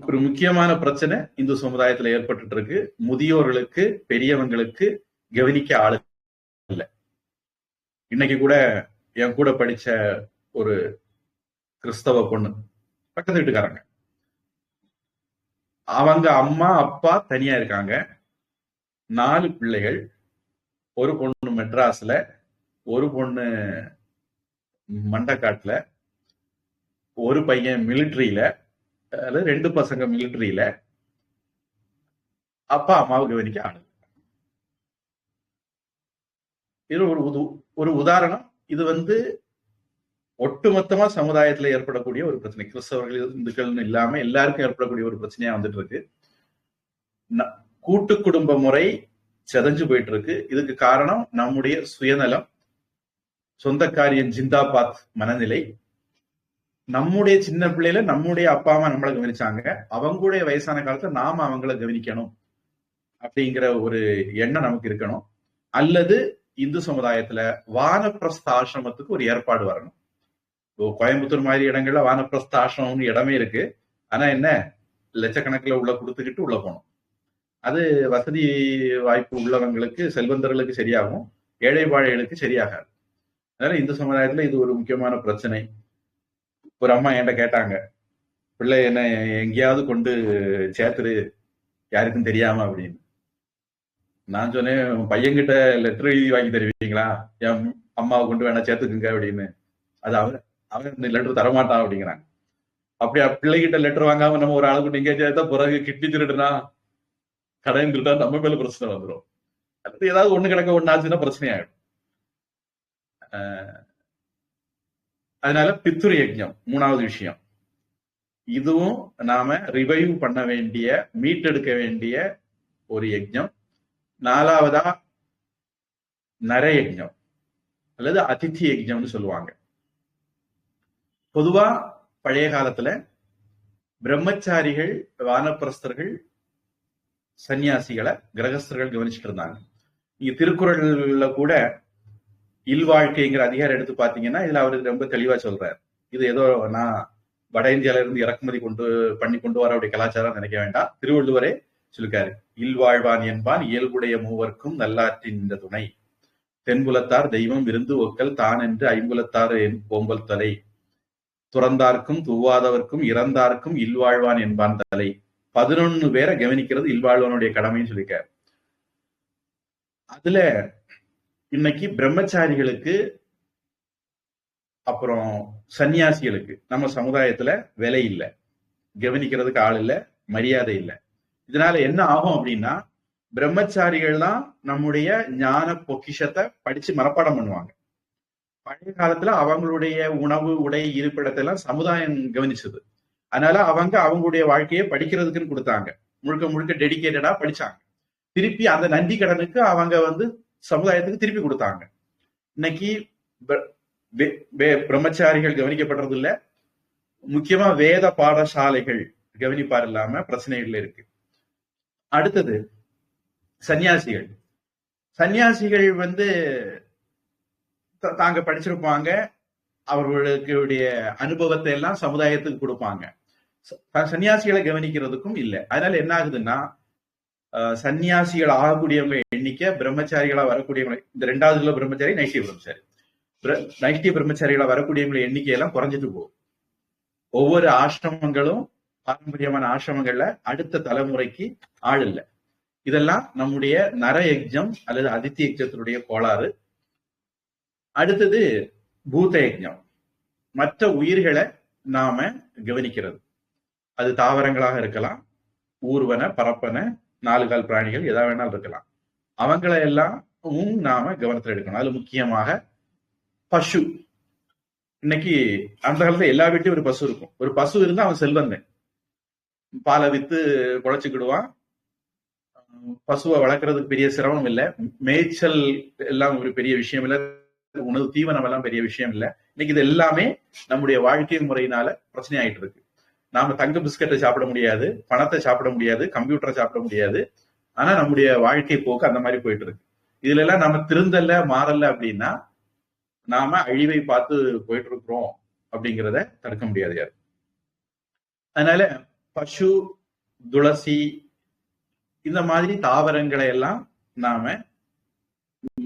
ஒரு முக்கியமான பிரச்சனை இந்து சமுதாயத்துல ஏற்பட்டு இருக்கு. முதியோர்களுக்கு, பெரியவங்களுக்கு கவனிக்க ஆளு இல்லை. இன்னைக்கு கூட என் கூட படிச்ச ஒரு கிறிஸ்தவ பொண்ணு, பக்கத்து வீட்டுக்காரங்க, அவங்க அம்மா அப்பா தனியா இருக்காங்க, 4 பிள்ளைகள். ஒரு பொண்ணு மெட்ராஸ்ல, ஒரு பொண்ணு மண்டக்காட்டுல, ஒரு பையன் மிலிட்டரியில, அல்லது 2 பசங்க மிலிட்டரியில. அப்பா அம்மாவை கவனிக்க ஆளு. இது ஒரு உதாரணம். இது ஒட்டுமொத்தமா சமுதாயத்துல ஏற்படக்கூடிய ஒரு பிரச்சனை. கிறிஸ்தவர்கள், இந்துக்கள்னு இல்லாம எல்லாருக்கும் ஏற்படக்கூடிய ஒரு பிரச்சனையா வந்துட்டு இருக்கு. கூட்டு குடும்ப முறை செதஞ்சு போயிட்டு இருக்கு. இதுக்கு காரணம் நம்முடைய சுயநலம், சொந்தக்காரியன் ஜிந்தாபாத் மனநிலை. நம்முடைய சின்ன பிள்ளையில நம்முடைய அப்பா அம்மா நம்மளை கவனிச்சாங்க, அவங்களுடைய வயசான காலத்துல நாம அவங்கள கவனிக்கணும் அப்படிங்கிற ஒரு எண்ணம் நமக்கு இருக்கணும். அல்லது இந்து சமுதாயத்துல வானப்பிரஸ்த ஆசிரமத்துக்கு ஒரு ஏற்பாடு வரணும். கோயம்புத்தூர் மாதிரி இடங்கள்ல வானப்பிரஸ்த ஆசிரமம்னு இடமே இருக்கு. ஆனா என்ன, லட்சக்கணக்கில் உள்ள கொடுத்துக்கிட்டு உள்ள போகணும். அது வசதி வாய்ப்பு உள்ளவங்களுக்கு, செல்வந்தர்களுக்கு சரியாகும், ஏழை வாழைகளுக்கு சரியாகாது. அதனால இந்து சமுதாயத்துல இது ஒரு முக்கியமான பிரச்சனை. ஒரு அம்மா என்கிட்ட கேட்டாங்க, பிள்ளை என்ன எங்கேயாவது கொண்டு சேர்த்துரு, யாருக்கும் தெரியாம அப்படின்னு. நான் சொன்னேன், பையன்கிட்ட லெட்டர் எழுதி வாங்கி தருவீங்களா, என் அம்மாவை கொண்டு வேணா சேர்த்துக்குங்க அப்படின்னு. அது அவன் லெட்டர் தரமாட்டான் அப்படிங்கிறாங்க. அப்படியா, பிள்ளைகிட்ட லெட்டர் வாங்காம நம்ம ஒரு ஆளுக்கு எங்கேயா சேர்த்தா பிறகு கிட்னி திருடுனா, கடன் திருட்டா நம்ம மேல பிரச்சனை வந்துடும். அல்லது ஏதாவது ஒண்ணு கிடக்க ஒண்ணு ஆச்சுன்னா பிரச்சனை ஆயிடும். அதனால பித்ரு யஜ்ஞம் 3வது விஷயம். இதுவும் நாம ரிவைவ் பண்ண வேண்டிய, மீட்டெடுக்க வேண்டிய ஒரு யஜ்ஞம். 4வதா நர யஜ்ஞம் அல்லது அதித்தி யஜ்ஞம்னு சொல்லுவாங்க. பொதுவா பழைய காலத்துல பிரம்மச்சாரிகள், வானப்பிரஸ்தர்கள், சன்னியாசிகளை கிரகஸ்தர்கள் கவனிச்சுட்டு இருந்தாங்க. நீங்க திருக்குறள்ல கூட இல்வாழ்க்கைங்கிற அதிகாரம் எடுத்து பாத்தீங்கன்னா இதுல அவரு ரொம்ப தெளிவா சொல்றாரு. இது ஏதோ நான் வட இந்தியால இருந்து இறக்குமதி கொண்டு வர அப்படி கலாச்சாரம் நினைக்க வேண்டாம். திருவள்ளுவரே சொல்லிருக்காரு, இல்வாழ்வான் என்பான் இயல்புடைய மூவர்க்கும் நல்லாற்றின் இந்த துணை, தென்புலத்தார் தெய்வம் விருந்து ஒக்கல் தான் என்று ஐம்புலத்தார் ஓம்பல் தலை, துறந்தார்க்கும் தூவாதவர்க்கும் இறந்தார்க்கும் இல்வாழ்வான் என்பான் தலை. 11 பேரை கவனிக்கிறது இல்வாழ்வானுடைய கடமைன்னு சொல்லியிருக்காரு. அதுல இன்னைக்கு பிரம்மச்சாரிகளுக்கு அப்புறம் சன்னியாசிகளுக்கு நம்ம சமுதாயத்துல விலை இல்லை, கவனிக்கிறதுக்கு ஆள் இல்லை, மரியாதை இல்லை. இதனால என்ன ஆகும் அப்படின்னா, பிரம்மச்சாரிகள் தான் நம்முடைய ஞான பொக்கிஷத்தை படிச்சு மனப்பாடம் பண்ணுவாங்க. பழைய காலத்துல அவங்களுடைய உணவு, உடை, இருப்பிடத்தை எல்லாம் சமுதாயம் கவனிச்சது. அதனால அவங்களுடைய வாழ்க்கையை படிக்கிறதுக்குன்னு கொடுத்தாங்க. முழுக்க முழுக்க டெடிகேட்டடா படிச்சாங்க. திருப்பி அந்த நன்றி கடனுக்கு அவங்க சமுதாயத்துக்கு திருப்பி கொடுத்தாங்க. இன்னைக்கு பிரம்மச்சாரிகள் கவனிக்கப்படுறது இல்ல. முக்கியமா வேத பாடசாலைகள் கவனிப்பார் இல்லாம பிரச்சனைகள் இருக்கு. அடுத்தது சன்னியாசிகள். சன்னியாசிகள் தாங்க படிச்சிருப்பாங்க, அவர்களுடைய அனுபவத்தை எல்லாம் சமுதாயத்துக்கு கொடுப்பாங்க. சன்னியாசிகளை கவனிக்கிறதுக்கும் இல்லை. அதனால என்ன ஆகுதுன்னா, சன்னியாசிகள் ஆகக்கூடியவங்க எண்ணிக்கை பிரம்மச்சாரிகளா வரக்கூடியவங்க, இந்த 2வதுல பிரம்மச்சாரி நைஷ்டிய பிரம்மச்சாரி, நைஷ்டிய பிரம்மச்சாரிகளா வரக்கூடியவங்களை எண்ணிக்கையெல்லாம் குறைஞ்சிட்டு போகும். ஒவ்வொரு ஆசிரமங்களும், பாரம்பரியமான ஆசிரமங்கள்ல அடுத்த தலைமுறைக்கு ஆள் இல்லை. இதெல்லாம் நம்முடைய நர யஜ்ஞம் அல்லது அதித்தி யஜ்ஞத்தினுடைய கோளாறு. அடுத்தது பூத யஜ்ஞம், மற்ற உயிர்களை நாம கவனிக்கிறது. அது தாவரங்களாக இருக்கலாம், ஊர்வன, பரப்பன, 4 கால் பிராணிகள், எதா வேணாலும் இருக்கலாம். அவங்களை எல்லாம் நாம கவனத்தில் எடுக்கணும். அதுல முக்கியமாக பசு. இன்னைக்கு அந்த காலத்துல எல்லா வீட்லயும் ஒரு பசு இருக்கும். ஒரு பசு இருந்தா அவன் செல்வந்தன், பாலை வித்து குழைச்சுக்கிடுவான். பசுவை வளர்க்கறதுக்கு பெரிய சிரமம் இல்லை, மேய்ச்சல் எல்லாம் ஒரு பெரிய விஷயம் இல்லை, உணவு தீவனம் எல்லாம் பெரிய விஷயம் இல்லை. இன்னைக்கு இது எல்லாமே நம்முடைய வாழ்க்கை முறையினால பிரச்சனை ஆயிட்டு இருக்கு. நாம தங்க பிஸ்கட்டை சாப்பிட முடியாது, பணத்தை சாப்பிட முடியாது, கம்ப்யூட்டரை சாப்பிட முடியாது. ஆனா நம்முடைய வாழ்க்கை போக்கு அந்த மாதிரி போயிட்டு இருக்கு. இதுல எல்லாம் நம்ம திருந்தல, மாறல அப்படின்னா நாம அழிவை பார்த்து போயிட்டு இருக்கிறோம் அப்படிங்கிறத தடுக்க முடியாது யாரு. அதனால பசு, துளசி, இந்த மாதிரி தாவரங்களை எல்லாம் நாம,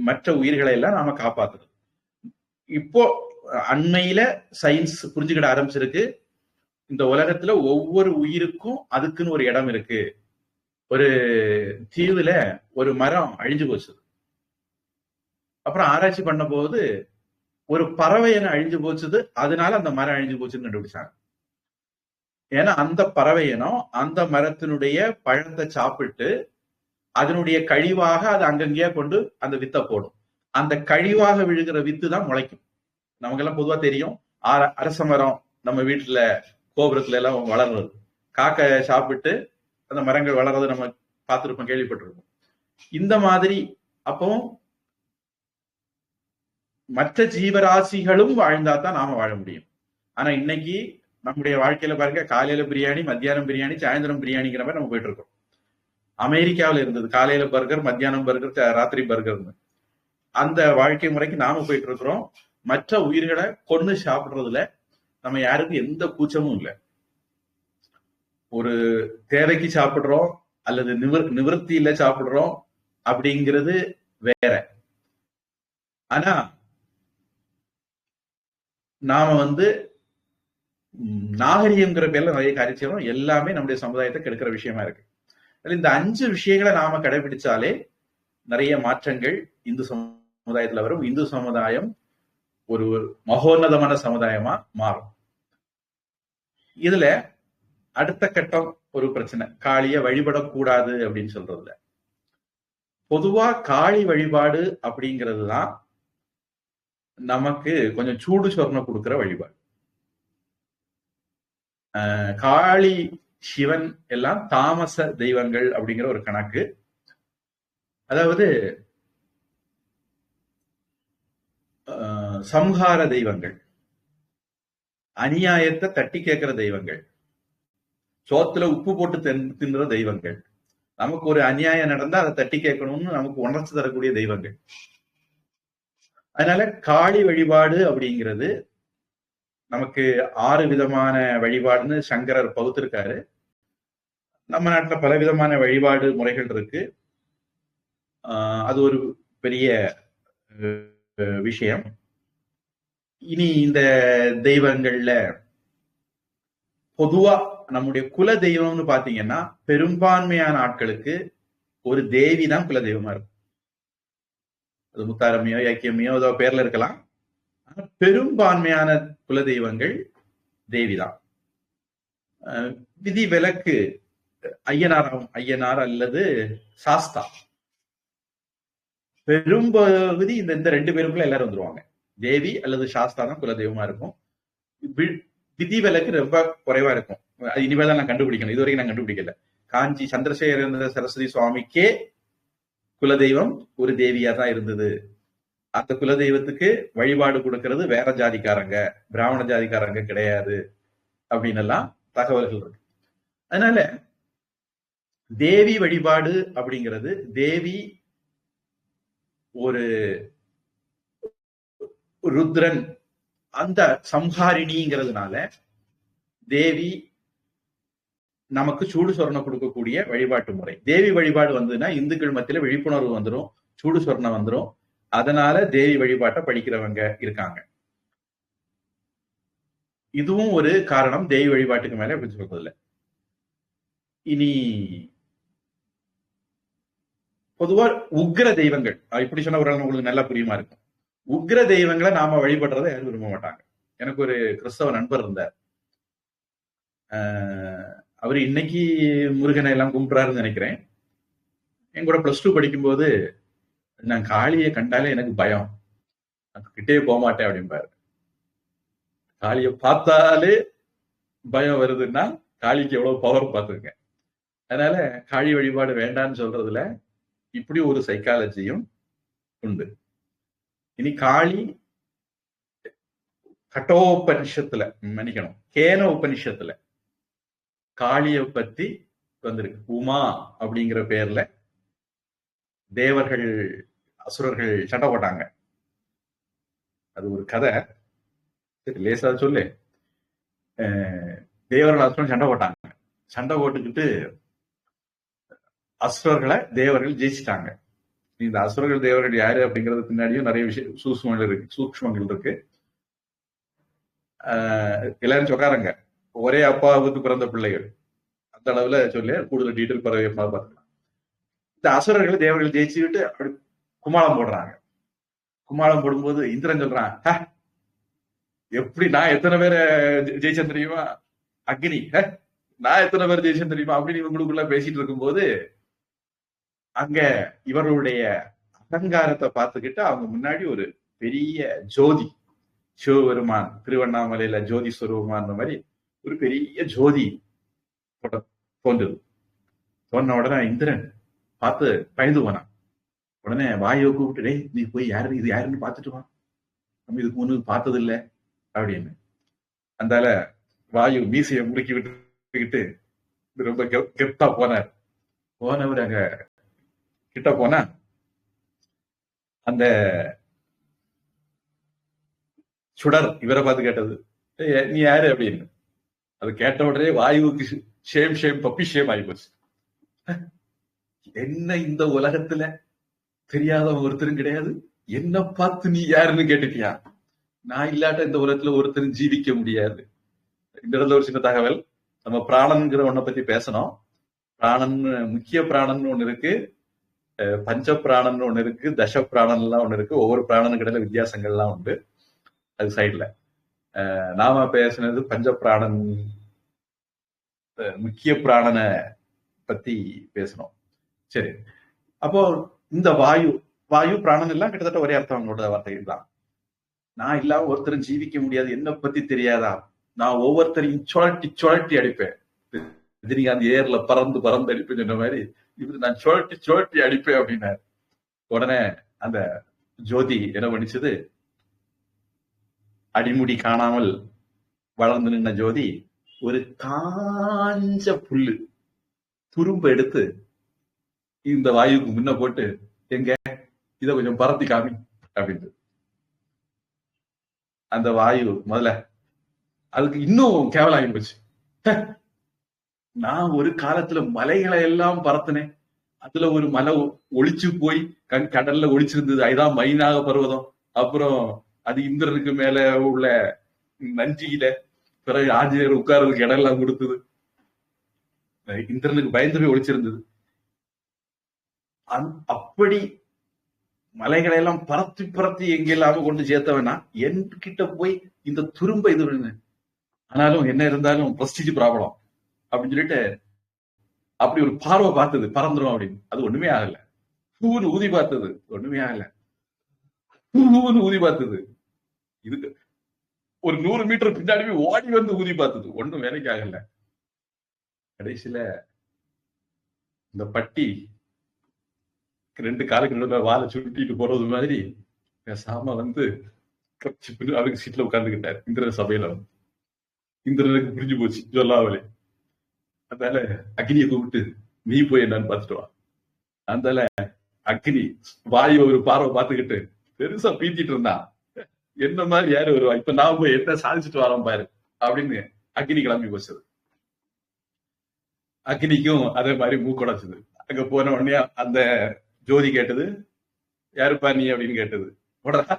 மற்ற உயிர்களை எல்லாம் நாம காப்பாத்துறது. இப்போ அண்மையில சயின்ஸ் புரிஞ்சுக்கிட ஆரம்பிச்சிருக்கு, இந்த உலகத்துல ஒவ்வொரு உயிருக்கும் அதுக்குன்னு ஒரு இடம் இருக்கு. ஒரு தீவுல ஒரு மரம் அழிஞ்சு போச்சு. அப்புறம் ஆராய்ச்சி பண்ண போது ஒரு பறவை என அழிஞ்சு போச்சுது, அதனால அந்த மரம் அழிஞ்சு போச்சுன்னு கண்டுபிடிச்சாங்க. ஏன்னா அந்த பறவையனும் அந்த மரத்தினுடைய பழத்தை சாப்பிட்டு அதனுடைய கழிவாக அது அங்கங்கேயே கொண்டு அந்த வித்தை போடும். அந்த கழிவாக விழுகிற வித்து தான் முளைக்கும். நமக்கெல்லாம் பொதுவா தெரியும், அரச மரம் நம்ம வீட்டுல கோபுரத்துல எல்லாம் வளர்றது, காக்கை சாப்பிட்டு அந்த மரங்கள் வளர்றது நம்ம பார்த்திருப்போம், கேள்விப்பட்டிருப்போம். இந்த மாதிரி அப்போ மற்ற ஜீவராசிகளும் வாழ்ந்தாதான் நாம வாழ முடியும். ஆனா இன்னைக்கு நம்முடைய வாழ்க்கையில பாருங்க, காலையில பிரியாணி, மத்தியானம் பிரியாணி, சாயந்தரம் பிரியாணிங்கிற மாதிரி நம்ம போயிட்டு இருக்கோம். அமெரிக்காவில இருந்தது காலையில பர்கர், மத்தியானம் பர்கர், ராத்திரி பர்கர்னு. அந்த வாழ்க்கை முறைக்கு நாம போயிட்டு இருக்கிறோம். மற்ற உயிர்களை கொண்டு சாப்பிடுறதுல நம்ம யாருக்கும் எந்த கூச்சமும் இல்லை. ஒரு தேவைக்கு சாப்பிடுறோம் அல்லது நிவர்த்தியில சாப்பிடுறோம் அப்படிங்கிறது வேற. ஆனா நாம நாகரிகம்ங்கிற பேர்ல நிறைய காரியம் செய்யறோம். எல்லாமே நம்முடைய சமுதாயத்தை கெடுக்கிற விஷயமா இருக்கு. இந்த 5 விஷயங்களை நாம கடைபிடிச்சாலே நிறைய மாற்றங்கள் இந்து சமுதாயத்துல வரும். இந்து சமுதாயம் ஒரு மகோன்னதமான சமுதாயமா மாறும். இதுல அடுத்த கட்டம் ஒரு பிரச்சனை, காளிய வழிபடக்கூடாது அப்படின்னு சொல்றதுல. பொதுவா காளி வழிபாடு அப்படிங்கிறது தான் நமக்கு கொஞ்சம் சூடு சொர்ணம் கொடுக்கிற வழிபாடு. காளி, சிவன் எல்லாம் தாமச தெய்வங்கள் அப்படிங்கிற ஒரு கணக்கு. அதாவது சம்ஹார தெய்வங்கள், அநியாயத்தை தட்டி கேட்கிற தெய்வங்கள், சோத்துல உப்பு போட்டு தின்ற தெய்வங்கள், நமக்கு ஒரு அநியாயம் நடந்தா அதை தட்டி கேட்கணும்னு நமக்கு உணர்ச்சி தரக்கூடிய தெய்வங்கள். அதனால காளி வழிபாடு அப்படிங்கிறது நமக்கு 6 விதமான வழிபாடுன்னு சங்கரர் பகுத்திருக்காரு. நம்ம நாட்டுல பல விதமான வழிபாடு முறைகள் இருக்கு. அது ஒரு பெரிய விஷயம். இனி இந்த தெய்வங்கள்ல பொதுவா நம்முடைய குல தெய்வம்னு பாத்தீங்கன்னா பெரும்பான்மையான ஆட்களுக்கு ஒரு தேவி தான் குல தெய்வமா இருக்கும். அது முத்தாரம்மையோ ஐக்கியமையோ ஏதோ பேர்ல இருக்கலாம். ஆனா பெரும்பான்மையான குல தெய்வங்கள் தேவிதான். விதி விலக்கு ஐயனார் அல்லது சாஸ்தா. பெரும்பகுதி இந்த 2 பேருக்குள்ள எல்லாரும் வந்துருவாங்க. தேவி அல்லது சாஸ்தா தான் குல தெய்வமா இருக்கும். விதி விலக்கு ரொம்ப குறைவா இருக்கும். அது இனிமேதான் நான் கண்டுபிடிக்கணும். இதுவரைக்கும் நான் கண்டுபிடிக்கல. காஞ்சி சந்திரசேகர சரஸ்வதி சுவாமிக்கே குலதெய்வம் ஒரு தேவியா தான் இருந்தது. அந்த குலதெய்வத்துக்கு வழிபாடு கொடுக்கறது வேற ஜாதிக்காரங்க, பிராமண ஜாதிக்காரங்க கிடையாது அப்படின்னு எல்லாம் தகவல்கள் இருக்கு. அதனால தேவி வழிபாடு அப்படிங்கிறது, தேவி ஒரு ருத்ரன் அந்த சம்ஹாரிணிங்கிறதுனால தேவி நமக்கு சூடு சொரணம் கொடுக்கக்கூடிய வழிபாட்டு முறை. தேவி வழிபாடு வந்ததுன்னா இந்துக்கள் மத்தியில விழிப்புணர்வு வந்துடும், சூடு சொரணம் வந்துடும். அதனால தேவி வழிபாட்டை படிக்கிறவங்க இருக்காங்க. இதுவும் ஒரு காரணம் தேவி வழிபாட்டுக்கு மேல எப்படி சொல்றதில்ல. இனி பொதுவா உக்ர தெய்வங்கள், இப்படி சொன்ன ஒரு உங்களுக்கு நல்லா புரியுமா இருக்கும். உக்ர தெய்வங்களை நாம வழிபடுறதை யாரும் விரும்ப மாட்டாங்க. எனக்கு ஒரு கிறிஸ்தவ நண்பர் இருந்தார். அவரு இன்னைக்கு முருகனை எல்லாம் கும்பிடுறாருன்னு நினைக்கிறேன். என் கூட +2 படிக்கும்போது நான் காளியை கண்டாலே எனக்கு பயம், கிட்டே போக மாட்டேன் அப்படிம்பாரு. காளியை பார்த்தாலே பயம் வருதுன்னா காளிக்கு எவ்வளவு பவர் பார்த்துருங்க. அதனால காளி வழிபாடு வேண்டான்னு சொல்றதுல இப்படி ஒரு சைக்காலஜியும் உண்டு. இனி காளி கட்டோபனிஷத்துல மன்னிக்கணும், கேன உபனிஷத்துல காளியை பத்தி வந்திருக்கு. உமா அப்படிங்கிற பேர்ல தேவர்கள் அசுரர்கள் சண்டை போட்டாங்க. அது ஒரு கதை, லேசா சொல்லு. தேவர்கள் அசுரன் சண்டை போட்டாங்க. சண்டை போட்டுக்கிட்டு அசுரர்களை தேவர்கள் ஜெயிச்சிட்டாங்க. இந்த அசுரர்கள் தேவர்கள் யாரு அப்படிங்கிறது பின்னாடியும் நிறைய விஷயம் சூக்ஷ்மங்கள் இருக்கு. எல்லாரும் சொல்றாங்க ஒரே அப்பாவுக்கு பிறந்த பிள்ளைகள், அந்த அளவுல சொல்லி கூடுதல் டீட்டெயில் பரவாயில்ல பார்த்துக்கலாம். இந்த அசுரர்களை தேவர்கள் ஜெயிச்சுக்கிட்டு அப்படி கும்மாளம் போடுறாங்க. கும்மாளம் போடும்போது இந்திரன் சொல்றான், எப்படி நான் எத்தனை பேரை ஜெயிச்சேன் தெரியுமா, அக்னி நான் எத்தனை பேர் ஜெயிச்சேன் தெரியுமா அப்படின்னு இவங்களுக்குள்ள பேசிட்டு இருக்கும்போது அங்க இவர்களுடைய அலங்காரத்தை பார்த்துக்கிட்டு அவங்க முன்னாடி ஒரு பெரிய ஜோதி, சிவபெருமான் திருவண்ணாமலையில ஜோதி ஸ்வரூபமான மாதிரி ஒரு பெரிய ஜோதி தோன்றுது. தோன்ற உடனே இந்திரன் பார்த்து பயந்து போனான். உடனே வாயுவை கூப்பிட்டு, நீ போய் யாரு இது யாருன்னு பார்த்துட்டு வா, நம்ம இதுக்கு முன்னு பார்த்தது இல்லை அப்படின்னு. அந்தால வாயு மீசையை முடுக்கி விட்டுக்கிட்டு ரொம்ப கெப்டா போனார். போனவர் அங்க கிட்ட போனா அந்த சுடர் இவரை பார்த்து கேட்டது, நீ யாரு அப்படின்னு. அது கேட்ட உடனே வாயுவுக்கு ஷேம் பப்பி ஷேம் ஆகிப்போச்சு. என்ன இந்த உலகத்துல தெரியாதவன் ஒருத்தரும் கிடையாது, என்ன பார்த்து நீ யாருன்னு கேட்டுட்டியா? நான் இல்லாட்ட இந்த உலகத்துல ஒருத்தரும் ஜீவிக்க முடியாது. இந்த இடத்துல ஒரு சின்ன தகவல், நம்ம பிராணன்கிற ஒன்ன பத்தி பேசணும். பிராணன், முக்கிய பிராணன் ஒண்ணு இருக்கு, பஞ்ச பிராணன் ஒண்ணு இருக்கு, தச பிராணன் எல்லாம் ஒண்ணு இருக்கு. ஒவ்வொரு பிராணனுக்கு இடையில வித்தியாசங்கள்லாம் உண்டு. அது சைட்ல நாம பேசுனது பஞ்ச பிராணன், முக்கிய பிராணனை பத்தி பேசணும். சரி, அப்போ இந்த வாயு பிராணன் எல்லாம் கிட்டத்தட்ட ஒரே அர்த்தம், அவங்களோட வார்த்தைகள் தான். நான் இல்லாம ஒருத்தரும் ஜீவிக்க முடியாது, என்ன பத்தி தெரியாதா? நான் ஒவ்வொருத்தரையும் சுழட்டி சுழட்டி அடிப்பேன். ரஜினிகாந்த் ஏர்ல பறந்து பறந்து அடிப்பேன் சொன்ன மாதிரி இவரு நான் சுழட்டி சுழட்டி அடிப்பேன் அப்படின்னாரு. உடனே அந்த ஜோதி என்ன பண்ணிச்சது, அடிமுடி காணாமல் வளர்ந்து நின்ன ஜோதி ஒரு காஞ்ச புல்லு துரும்ப எடுத்து இந்த வாயுக்கு முன்ன போட்டு, எங்க இத கொஞ்சம் பறத்தி காமி அப்படின்னு. அந்த வாயு முதல்ல அதுக்கு இன்னும் கேவலம் ஆகி போச்சு. நான் ஒரு காலத்துல மலைகளை எல்லாம் பறத்தினேன், அதுல ஒரு மலை ஒளிச்சு போய் கடல்ல ஒளிச்சிருந்தது, அதுதான் மைனாக பர்வதம். அப்புறம் அது இந்திரனுக்கு மேல உள்ள நஞ்சியில, பிறகு ஆஞ்சநேயர் உட்கார்றதுக்கு இடம் எல்லாம் கொடுத்தது, இந்திரனுக்கு பயந்து போய் ஒளிச்சிருந்தது. அப்படி மலைகளை எல்லாம் பறத்தி பறத்தி எங்கெல்லாம கொண்டு சேர்த்தவனா என்கிட்ட போய் இந்த துரும்ப இது பண்ணு. ஆனாலும் என்ன இருந்தாலும் பிரஸ்டீஜ் ப்ராப்ளம் அப்படின்னு சொல்லிட்டு அப்படி ஒரு பார்வை பார்த்தது, பறந்துரும் அப்படின்னு. அது ஒண்ணுமே ஆகல. பூன்னு ஊதி பார்த்தது, ஒண்ணுமே ஆகல. பூன்னு ஊதி பார்த்தது, இதுக்கு ஒரு 100 மீட்டர் பின்னாடி ஓடி வந்து ஊதி பார்த்தது, ஒண்ணும் வேலைக்கு ஆகல. கடைசியில இந்த பட்டி 2 காலுக்கு நடுவில் வாழை சுட்டிட்டு போறது மாதிரி பேசாம வந்து அவருக்கு சீட்ல உட்கார்ந்துக்கிட்டார். இந்திரன் சபையில வந்து இந்திரனுக்கு புரிஞ்சு போச்சு சொல்லாமலே. அதனால அக்னியை கூப்பிட்டு நீ போய் என்னன்னு பார்த்துட்டு வா. அதனால அக்னி வாயு ஒரு பார்வை பார்த்துக்கிட்டு பெருசா பீத்திட்டு இருந்தான். என்ன மாதிரி யாரு வருவா, இப்ப நான் போய் என்ன சாதிச்சுட்டு வரோம் பாரு அப்படின்னு அக்னி கிளம்பி போச்சது. அக்னிக்கும் அதே மாதிரி மூக்குடைச்சது. அங்க போன உடனே அந்த ஜோதி கேட்டது, யாருப்பா நீ அப்படின்னு கேட்டது. உடனே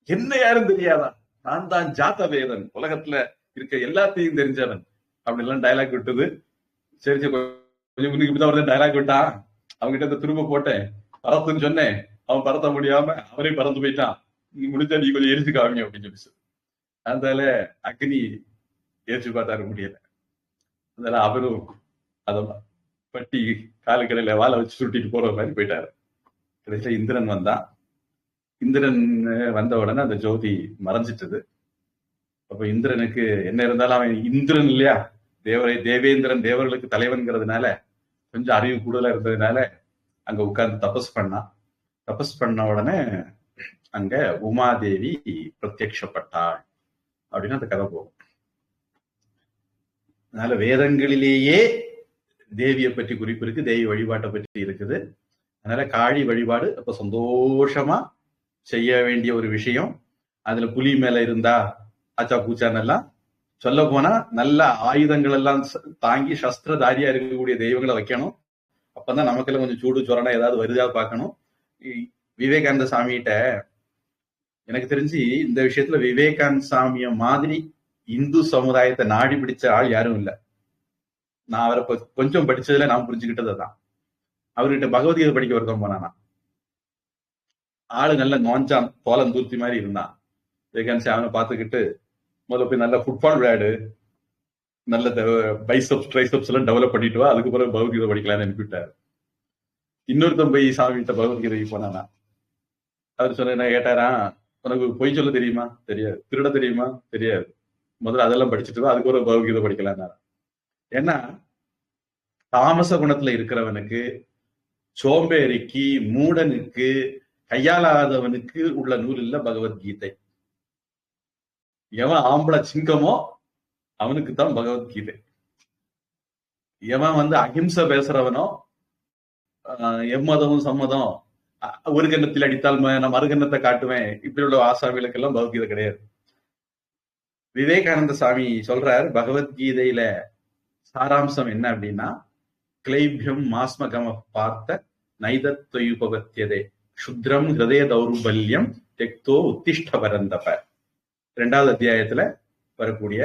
என்ன யாரும் தெரியாதா, நான் தான் ஜாத வேதன், உலகத்துல இருக்க எல்லாத்தையும் தெரிஞ்சவன் அப்படி எல்லாம் டைலாக் விட்டது. சரி சரி கொஞ்சம் இப்படிதான் ஒரு டைலாக் விட்டான். அவங்ககிட்ட இந்த திரும்ப போட்டேன், பறத்துன்னு சொன்னேன், அவன் பறத்த முடியாம அவரே பறந்து போயிட்டான், நீ முடிஞ்சா நீ கொஞ்சம் எரிச்சு காமிங்க அப்படின்னு சொல்லி. அதனால அக்னி எரிச்சு பார்த்தாரு, முடியல. அதனால அவரும் அத பட்டி காலுக்கடையில வாழை வச்சு சுட்டிட்டு போற மாதிரி போயிட்டாரு. கடைசியில இந்திரன் வந்தான். இந்திரன் வந்த உடனே அந்த ஜோதி மறைஞ்சிட்டது. அப்ப இந்திரனுக்கு என்ன இருந்தாலும் அவன் இந்திரன் இல்லையா, தேவேந்திரன், தேவர்களுக்கு தலைவன்கிறதுனால கொஞ்சம் அறிவு கூடுதலா இருந்ததுனால அங்க உட்கார்ந்து தபஸ் பண்ணான். தபஸ் பண்ண உடனே அங்க உமாதேவி பிரத்யக்ஷப்பட்டாள் அப்படின்னு அந்த கதை போகும். அதனால வேதங்களிலேயே தேவியை பற்றி குறிப்பு இருக்கு, தேவி வழிபாட்டை பற்றி இருக்குது. அதனால காளி வழிபாடு அப்ப சந்தோஷமா செய்ய வேண்டிய ஒரு விஷயம். அதுல புலி மேல இருந்தா ஆச்சா பூச்சான் எல்லாம் சொல்ல போனா நல்ல ஆயுதங்கள் எல்லாம் தாங்கி சஸ்திரதாரியா இருக்கக்கூடிய தெய்வங்களை வைக்கணும். அப்பதான் நமக்கெல்லாம் கொஞ்சம் சூடு சொரணா ஏதாவது வருதா பார்க்கணும். விவேகானந்த சாமிகிட்ட எனக்கு தெரிஞ்சு இந்த விஷயத்துல விவேகானந்த சாமிய மாதிரி இந்து சமுதாயத்தை நாடி பிடிச்ச ஆள் யாரும் இல்லை. நான் அவரை கொஞ்சம் படிச்சதுல நான் புரிஞ்சுக்கிட்டது தான். அவர்கிட்ட பகவத்கீதை படிக்க ஒருத்தம் போனானா, ஆளு நல்ல நோஞ்சான் தோலம் தூர்த்தி மாதிரி இருந்தான். விவேகானந்த அவனை பார்த்துக்கிட்டு முதல்ல போய் நல்லா ஃபுட்பால் விளையாடு, நல்ல பைசப்ஸ் ட்ரைசப்ஸ் எல்லாம் டெவலப் பண்ணிட்டு வா, அதுக்கு பிறகு பகவத்கீதை படிக்கலான்னு அனுப்பிவிட்டாரு. இன்னொருத்தன் போய் சாமி கிட்ட பகவத்கீதைக்கு போனானா, அவர் சொன்ன கேட்டாரா, உனக்கு பொய் சொல்ல தெரியுமா? தெரியாது. திருட தெரியுமா? தெரியாது. முதல்ல அதெல்லாம் படிச்சுட்டு வா, அதுக்கு ஒரு பகவத்கீதை படிக்கலான்னு. ஏன்னா தாமச குணத்துல இருக்கிறவனுக்கு, சோம்பேறிக்கு, மூடனுக்கு, கையாளாதவனுக்கு உள்ள நூல் இல்ல பகவத்கீதை. எவன் ஆம்பளை சிங்கமோ அவனுக்கு தான் பகவத்கீதை. எவன் வந்து அஹிம்சை பேசுறவனோ, எம்மதமும் சம்மதம், ஒரு கன்னத்தில் அடித்தால் நான் மறுகன்னத்தை காட்டுவேன், இப்படி உள்ள ஆசாமிகளுக்கு எல்லாம் பகவத்கீதை கிடையாது. விவேகானந்த சாமி சொல்றார், பகவத்கீதையில சாராம்சம் என்ன அப்படின்னா, கிளைபியம் மாஸ்மகம பார்த்த நைதத்வயுபவத்தியதே சுத்ரம் ஹிருதய தௌர்பல்யம் தெக்தோ உத்திஷ்ட பரந்தப. 2வது அத்தியாயத்துல வரக்கூடிய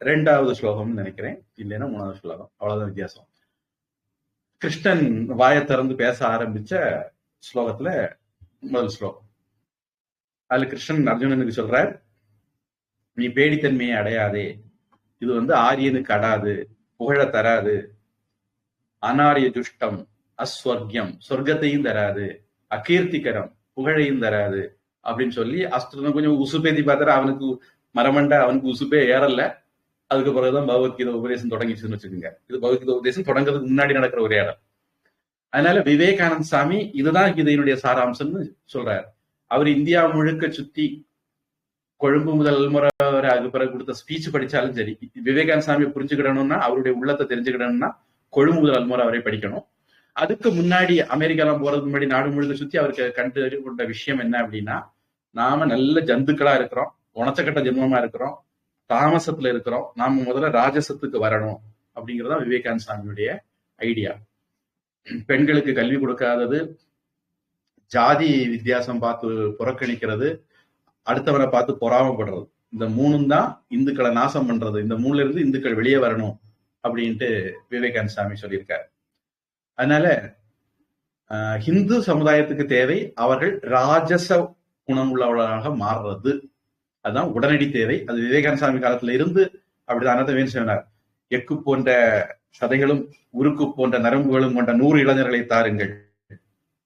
2வது ஸ்லோகம்னு நினைக்கிறேன், இல்லைன்னா 3வது ஸ்லோகம், அவ்வளவுதான் வித்தியாசம். கிருஷ்ணன் வாயை திறந்து பேச ஆரம்பிச்ச ஸ்லோகத்துல முதல் ஸ்லோகம். அதுல கிருஷ்ணன் அர்ஜுனனுக்கு சொல்றார், நீ பேடித்தன்மையை அடையாதே, இது வந்து ஆரியனுக்கு அடாது, புகழ தராது, அனாரிய துஷ்டம், அஸ்வர்கியம், சொர்க்கத்தையும் தராது, அகீர்த்திகரம், புகழையும் தராது அப்படின்னு சொல்லி அஸ்திரம் கொஞ்சம் உசுப்பேத்தி பார்த்தாரு. அவனுக்கு மரமண்டை அவனுக்கு உசுப்பே ஏறல. அதுக்கு பிறகுதான் பகவத்கீதை உபதேசம் தொடங்கிச்சுன்னு வச்சுக்கோங்க. இது பகவத்கீதை உபதேசம் தொடங்குறதுக்கு முன்னாடி நடக்கிற ஒரு இடம். அதனால விவேகானந்த சாமி இதுதான் கீதையினுடைய சாராம்சம்னு சொல்றாரு. அவர் இந்தியா முழுக்க சுத்தி கொழும்பு முதல் முறை அது பிறகு கொடுத்த ஸ்பீச் படிச்சாலும் சரி, விவேகானந்த சாமியை புரிஞ்சுக்கிடணும்னா, அவருடைய உள்ளத்தை தெரிஞ்சுக்கிடணும்னா கொழும்பு முதல் அல்முறை அவரை படிக்கணும். அதுக்கு முன்னாடி அமெரிக்காலாம் போறதுக்கு முன்னாடி நாடு முழுக்க சுத்தி அவருக்கு கண்டு கொண்ட விஷயம் என்ன அப்படின்னா, நாம நல்ல ஜந்துக்களா இருக்கிறோம், உணச்சக்கட்ட ஜென்மமா இருக்கிறோம், தாமசத்துல இருக்கிறோம், நாம முதல்ல ராஜசத்துக்கு வரணும் அப்படிங்கறதா விவேகானந்த சாமியுடைய ஐடியா. பெண்களுக்கு கல்வி கொடுக்காதது, ஜாதி வித்தியாசம் பார்த்து புறக்கணிக்கிறது, அடுத்தவரை பார்த்து பொறாமப்படுறது, இந்த மூணும் தான் இந்துக்களை நாசம் பண்றது. இந்த மூணுல இருந்து இந்துக்கள் வெளியே வரணும் அப்படின்ட்டு விவேகானந்த சாமி சொல்லியிருக்காரு. அதனால ஹிந்து சமுதாயத்துக்கு தேவை அவர்கள் ராஜச குணம் உள்ளவர்களாக மாறுறது. அதுதான் உடனடி தேவை. அது விவேகானந்த சாமி காலத்துல இருந்து அப்படிதான் அனந்தவேன் சொன்னார். எக்கு போன்ற சதைகளும் உருக்கு போன்ற நரம்புகளும் கொண்ட 100 இளைஞர்களை தாருங்கள்,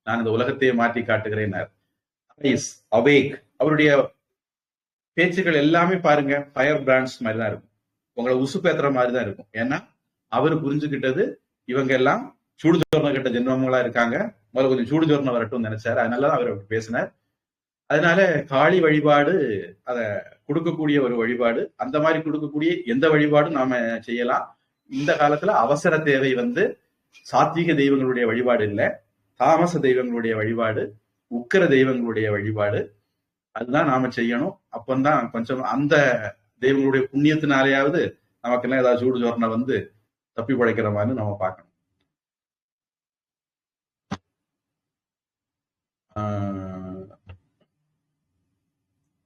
நான் இந்த உலகத்தையே மாற்றி காட்டுகிறேன். அவேக். அவருடைய பேச்சுக்கள் எல்லாமே பாருங்க ஃபயர் பிராண்ட்ஸ் மாதிரி தான் இருக்கும், உங்களை உசுப்பேத்துற மாதிரி தான் இருக்கும். ஏன்னா அவரு புரிஞ்சுக்கிட்டது இவங்க எல்லாம் சூடு ஜோர்ண கட்ட ஜென்மங்களா இருக்காங்க, முதல்ல கொஞ்சம் சூடு ஜோர்ணம் வரட்டும் நினைச்சாரு. அதனாலதான் அவர் பேசினார். அதனால காளி வழிபாடு அதை கொடுக்கக்கூடிய ஒரு வழிபாடு. அந்த மாதிரி கொடுக்கக்கூடிய எந்த வழிபாடும் நாம செய்யலாம். இந்த காலத்துல அவசர தேவை சாத்வீக தெய்வங்களுடைய வழிபாடு இல்ல, தாமச தெய்வங்களுடைய வழிபாடு, உக்கிர தெய்வங்களுடைய வழிபாடு. அதுதான் நாம செய்யணும். அப்பந்தான் கொஞ்சம் அந்த தெய்வங்களுடைய புண்ணியத்தினாலேயாவது நமக்கெல்லாம் ஏதாவது சூடு ஜோர்ணம் தப்பி பழைக்கிற மாதிரி நம்ம பார்க்கணும்.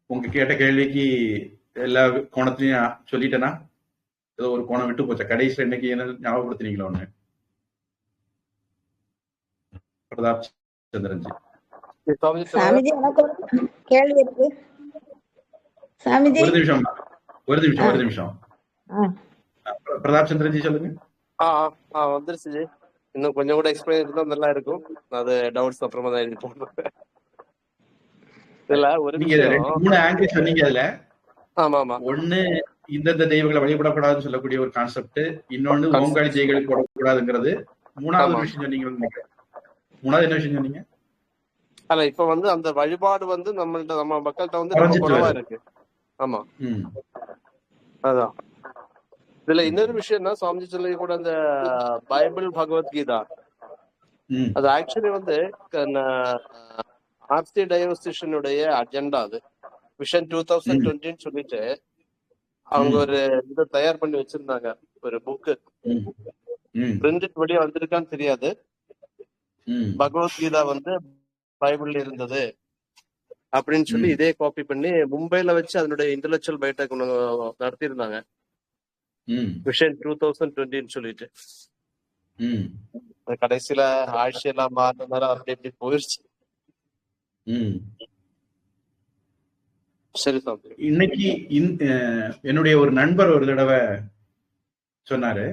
உங்க கேட்ட கேள்விக்கு எல்லா கோணத்திலையும் சொல்லிட்டேனா? ஏதோ ஒரு கோணம் விட்டு போச்சா? கடைசியில் இன்னைக்கு என்ன ஞாபகப்படுத்தினீங்களா? ஒண்ணு பிரதாப் சந்திரன்ஜி. சாமிஜி எனக்கு ஒரு கேள்வி இருக்கு. சாமிஜி ஒரு நிமிஷம் பிரதாப் சந்திரன்ஜி சொல்லுங்க. வந்துருச்சு. இன்னும் கொஞ்சம் கூட எக்ஸ்பிளைன் இருந்தா நல்லா இருக்கும். அது டவுட்ஸ் அப்புறமா தான் எழுதி போடுறேன். இதுல ஒரு மூணு ஆங்கிள் சொன்னீங்க. அதுல ஆமா ஆமா, ஒண்ணு இந்தந்த தெய்வங்களை வழிபடக்கூடாதுன்னு சொல்லக்கூடிய ஒரு கான்செப்ட், இன்னொன்னு ஓங்காளி ஜெய்களை போடக்கூடாதுங்கிறது. மூணாவது விஷயம் சொன்னீங்க. மூணாவது என்ன விஷயம் சொன்னீங்க? அல்ல இப்ப அந்த வழிபாடு நம்ம மக்கள்கிட்ட ரொம்ப குறைவா இருக்கு. ஆமா, அதான். இதுல இன்னொரு விஷயம் என்ன, சுவாமிஜி சொல்லி கூட அந்த பைபிள் பகவத்கீதா, அது ஆக்சுவலி ஆர்சி டயோசிஷனுடைய அஜெண்டா. அது விஷன் 2020 சொல்லிட்டு அவங்க ஒரு இதை தயார் பண்ணி வச்சிருந்தாங்க, ஒரு புக்கு. பிரிண்டட் வழியா வந்திருக்கான்னு தெரியாது. பகவத்கீதா பைபிள்ல இருந்தது அப்படின்னு சொல்லி இதே காப்பி பண்ணி மும்பைல வச்சு அதனுடைய இன்டெலெக்சுவல் பயோடெக் நடத்தி இருந்தாங்க. விஷன் 2020 சொல்லிட்டு கடைசியில ஆட்சியெல்லாம் மாறினால அப்படி இப்படி போயிருச்சு. சரி சாமி. இன்னைக்கு என்னுடைய ஒரு நண்பர் ஒரு தடவை சொன்னாரு,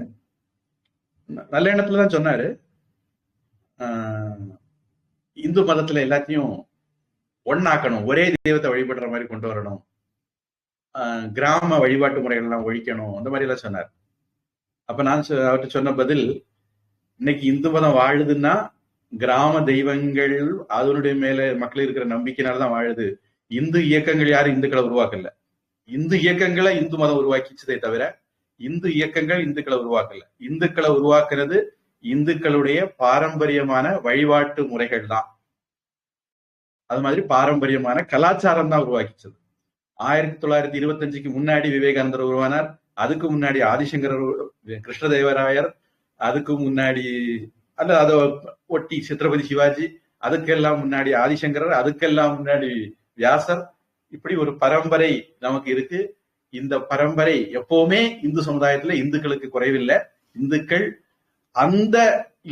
நல்ல எண்ணத்துலதான் சொன்னாரு, இந்து மதத்துல எல்லாத்தையும் ஒன்னாக்கணும், ஒரே தெய்வத்தை வழிபடுற மாதிரி கொண்டு வரணும், கிராம வழிபாட்டு முறைகள் எல்லாம் ஒழிக்கணும், அந்த மாதிரி எல்லாம் சொன்னார். அப்ப நான் அவர்கிட்ட சொன்ன பதில், இன்னைக்கு இந்து மதம் வாழுதுன்னா கிராம தெய்வங்கள் அதனுடைய மேல மக்கள் இருக்கிற நம்பிக்கையினாலதான் வாழுது. இந்து இயக்கங்கள் யாரும் இந்துக்களை உருவாக்கல. இந்து இயக்கங்களை இந்து மதம் உருவாக்கிச்சதே தவிர இந்து இயக்கங்கள் இந்துக்களை உருவாக்கல. இந்துக்களை உருவாக்குறது இந்துக்களுடைய பாரம்பரியமான வழிபாட்டு முறைகள் தான். அது மாதிரி பாரம்பரியமான கலாச்சாரம் தான் உருவாக்கிச்சது. 1925க்கு முன்னாடி விவேகானந்தர் உருவானார். அதுக்கு முன்னாடி ஆதிசங்கரர், கிருஷ்ணதேவராயர், அதுக்கு முன்னாடி அல்ல அதை ஒட்டி சித்ரபதி சிவாஜி, அதுக்கெல்லாம் முன்னாடி ஆதிசங்கரர், அதுக்கெல்லாம் முன்னாடி வியாசர். இப்படி ஒரு பரம்பரை நமக்கு இருக்கு. இந்த பரம்பரை எப்பவுமே இந்து சமுதாயத்துல இந்துக்களுக்கு குறைவில்லை. இந்துக்கள் அந்த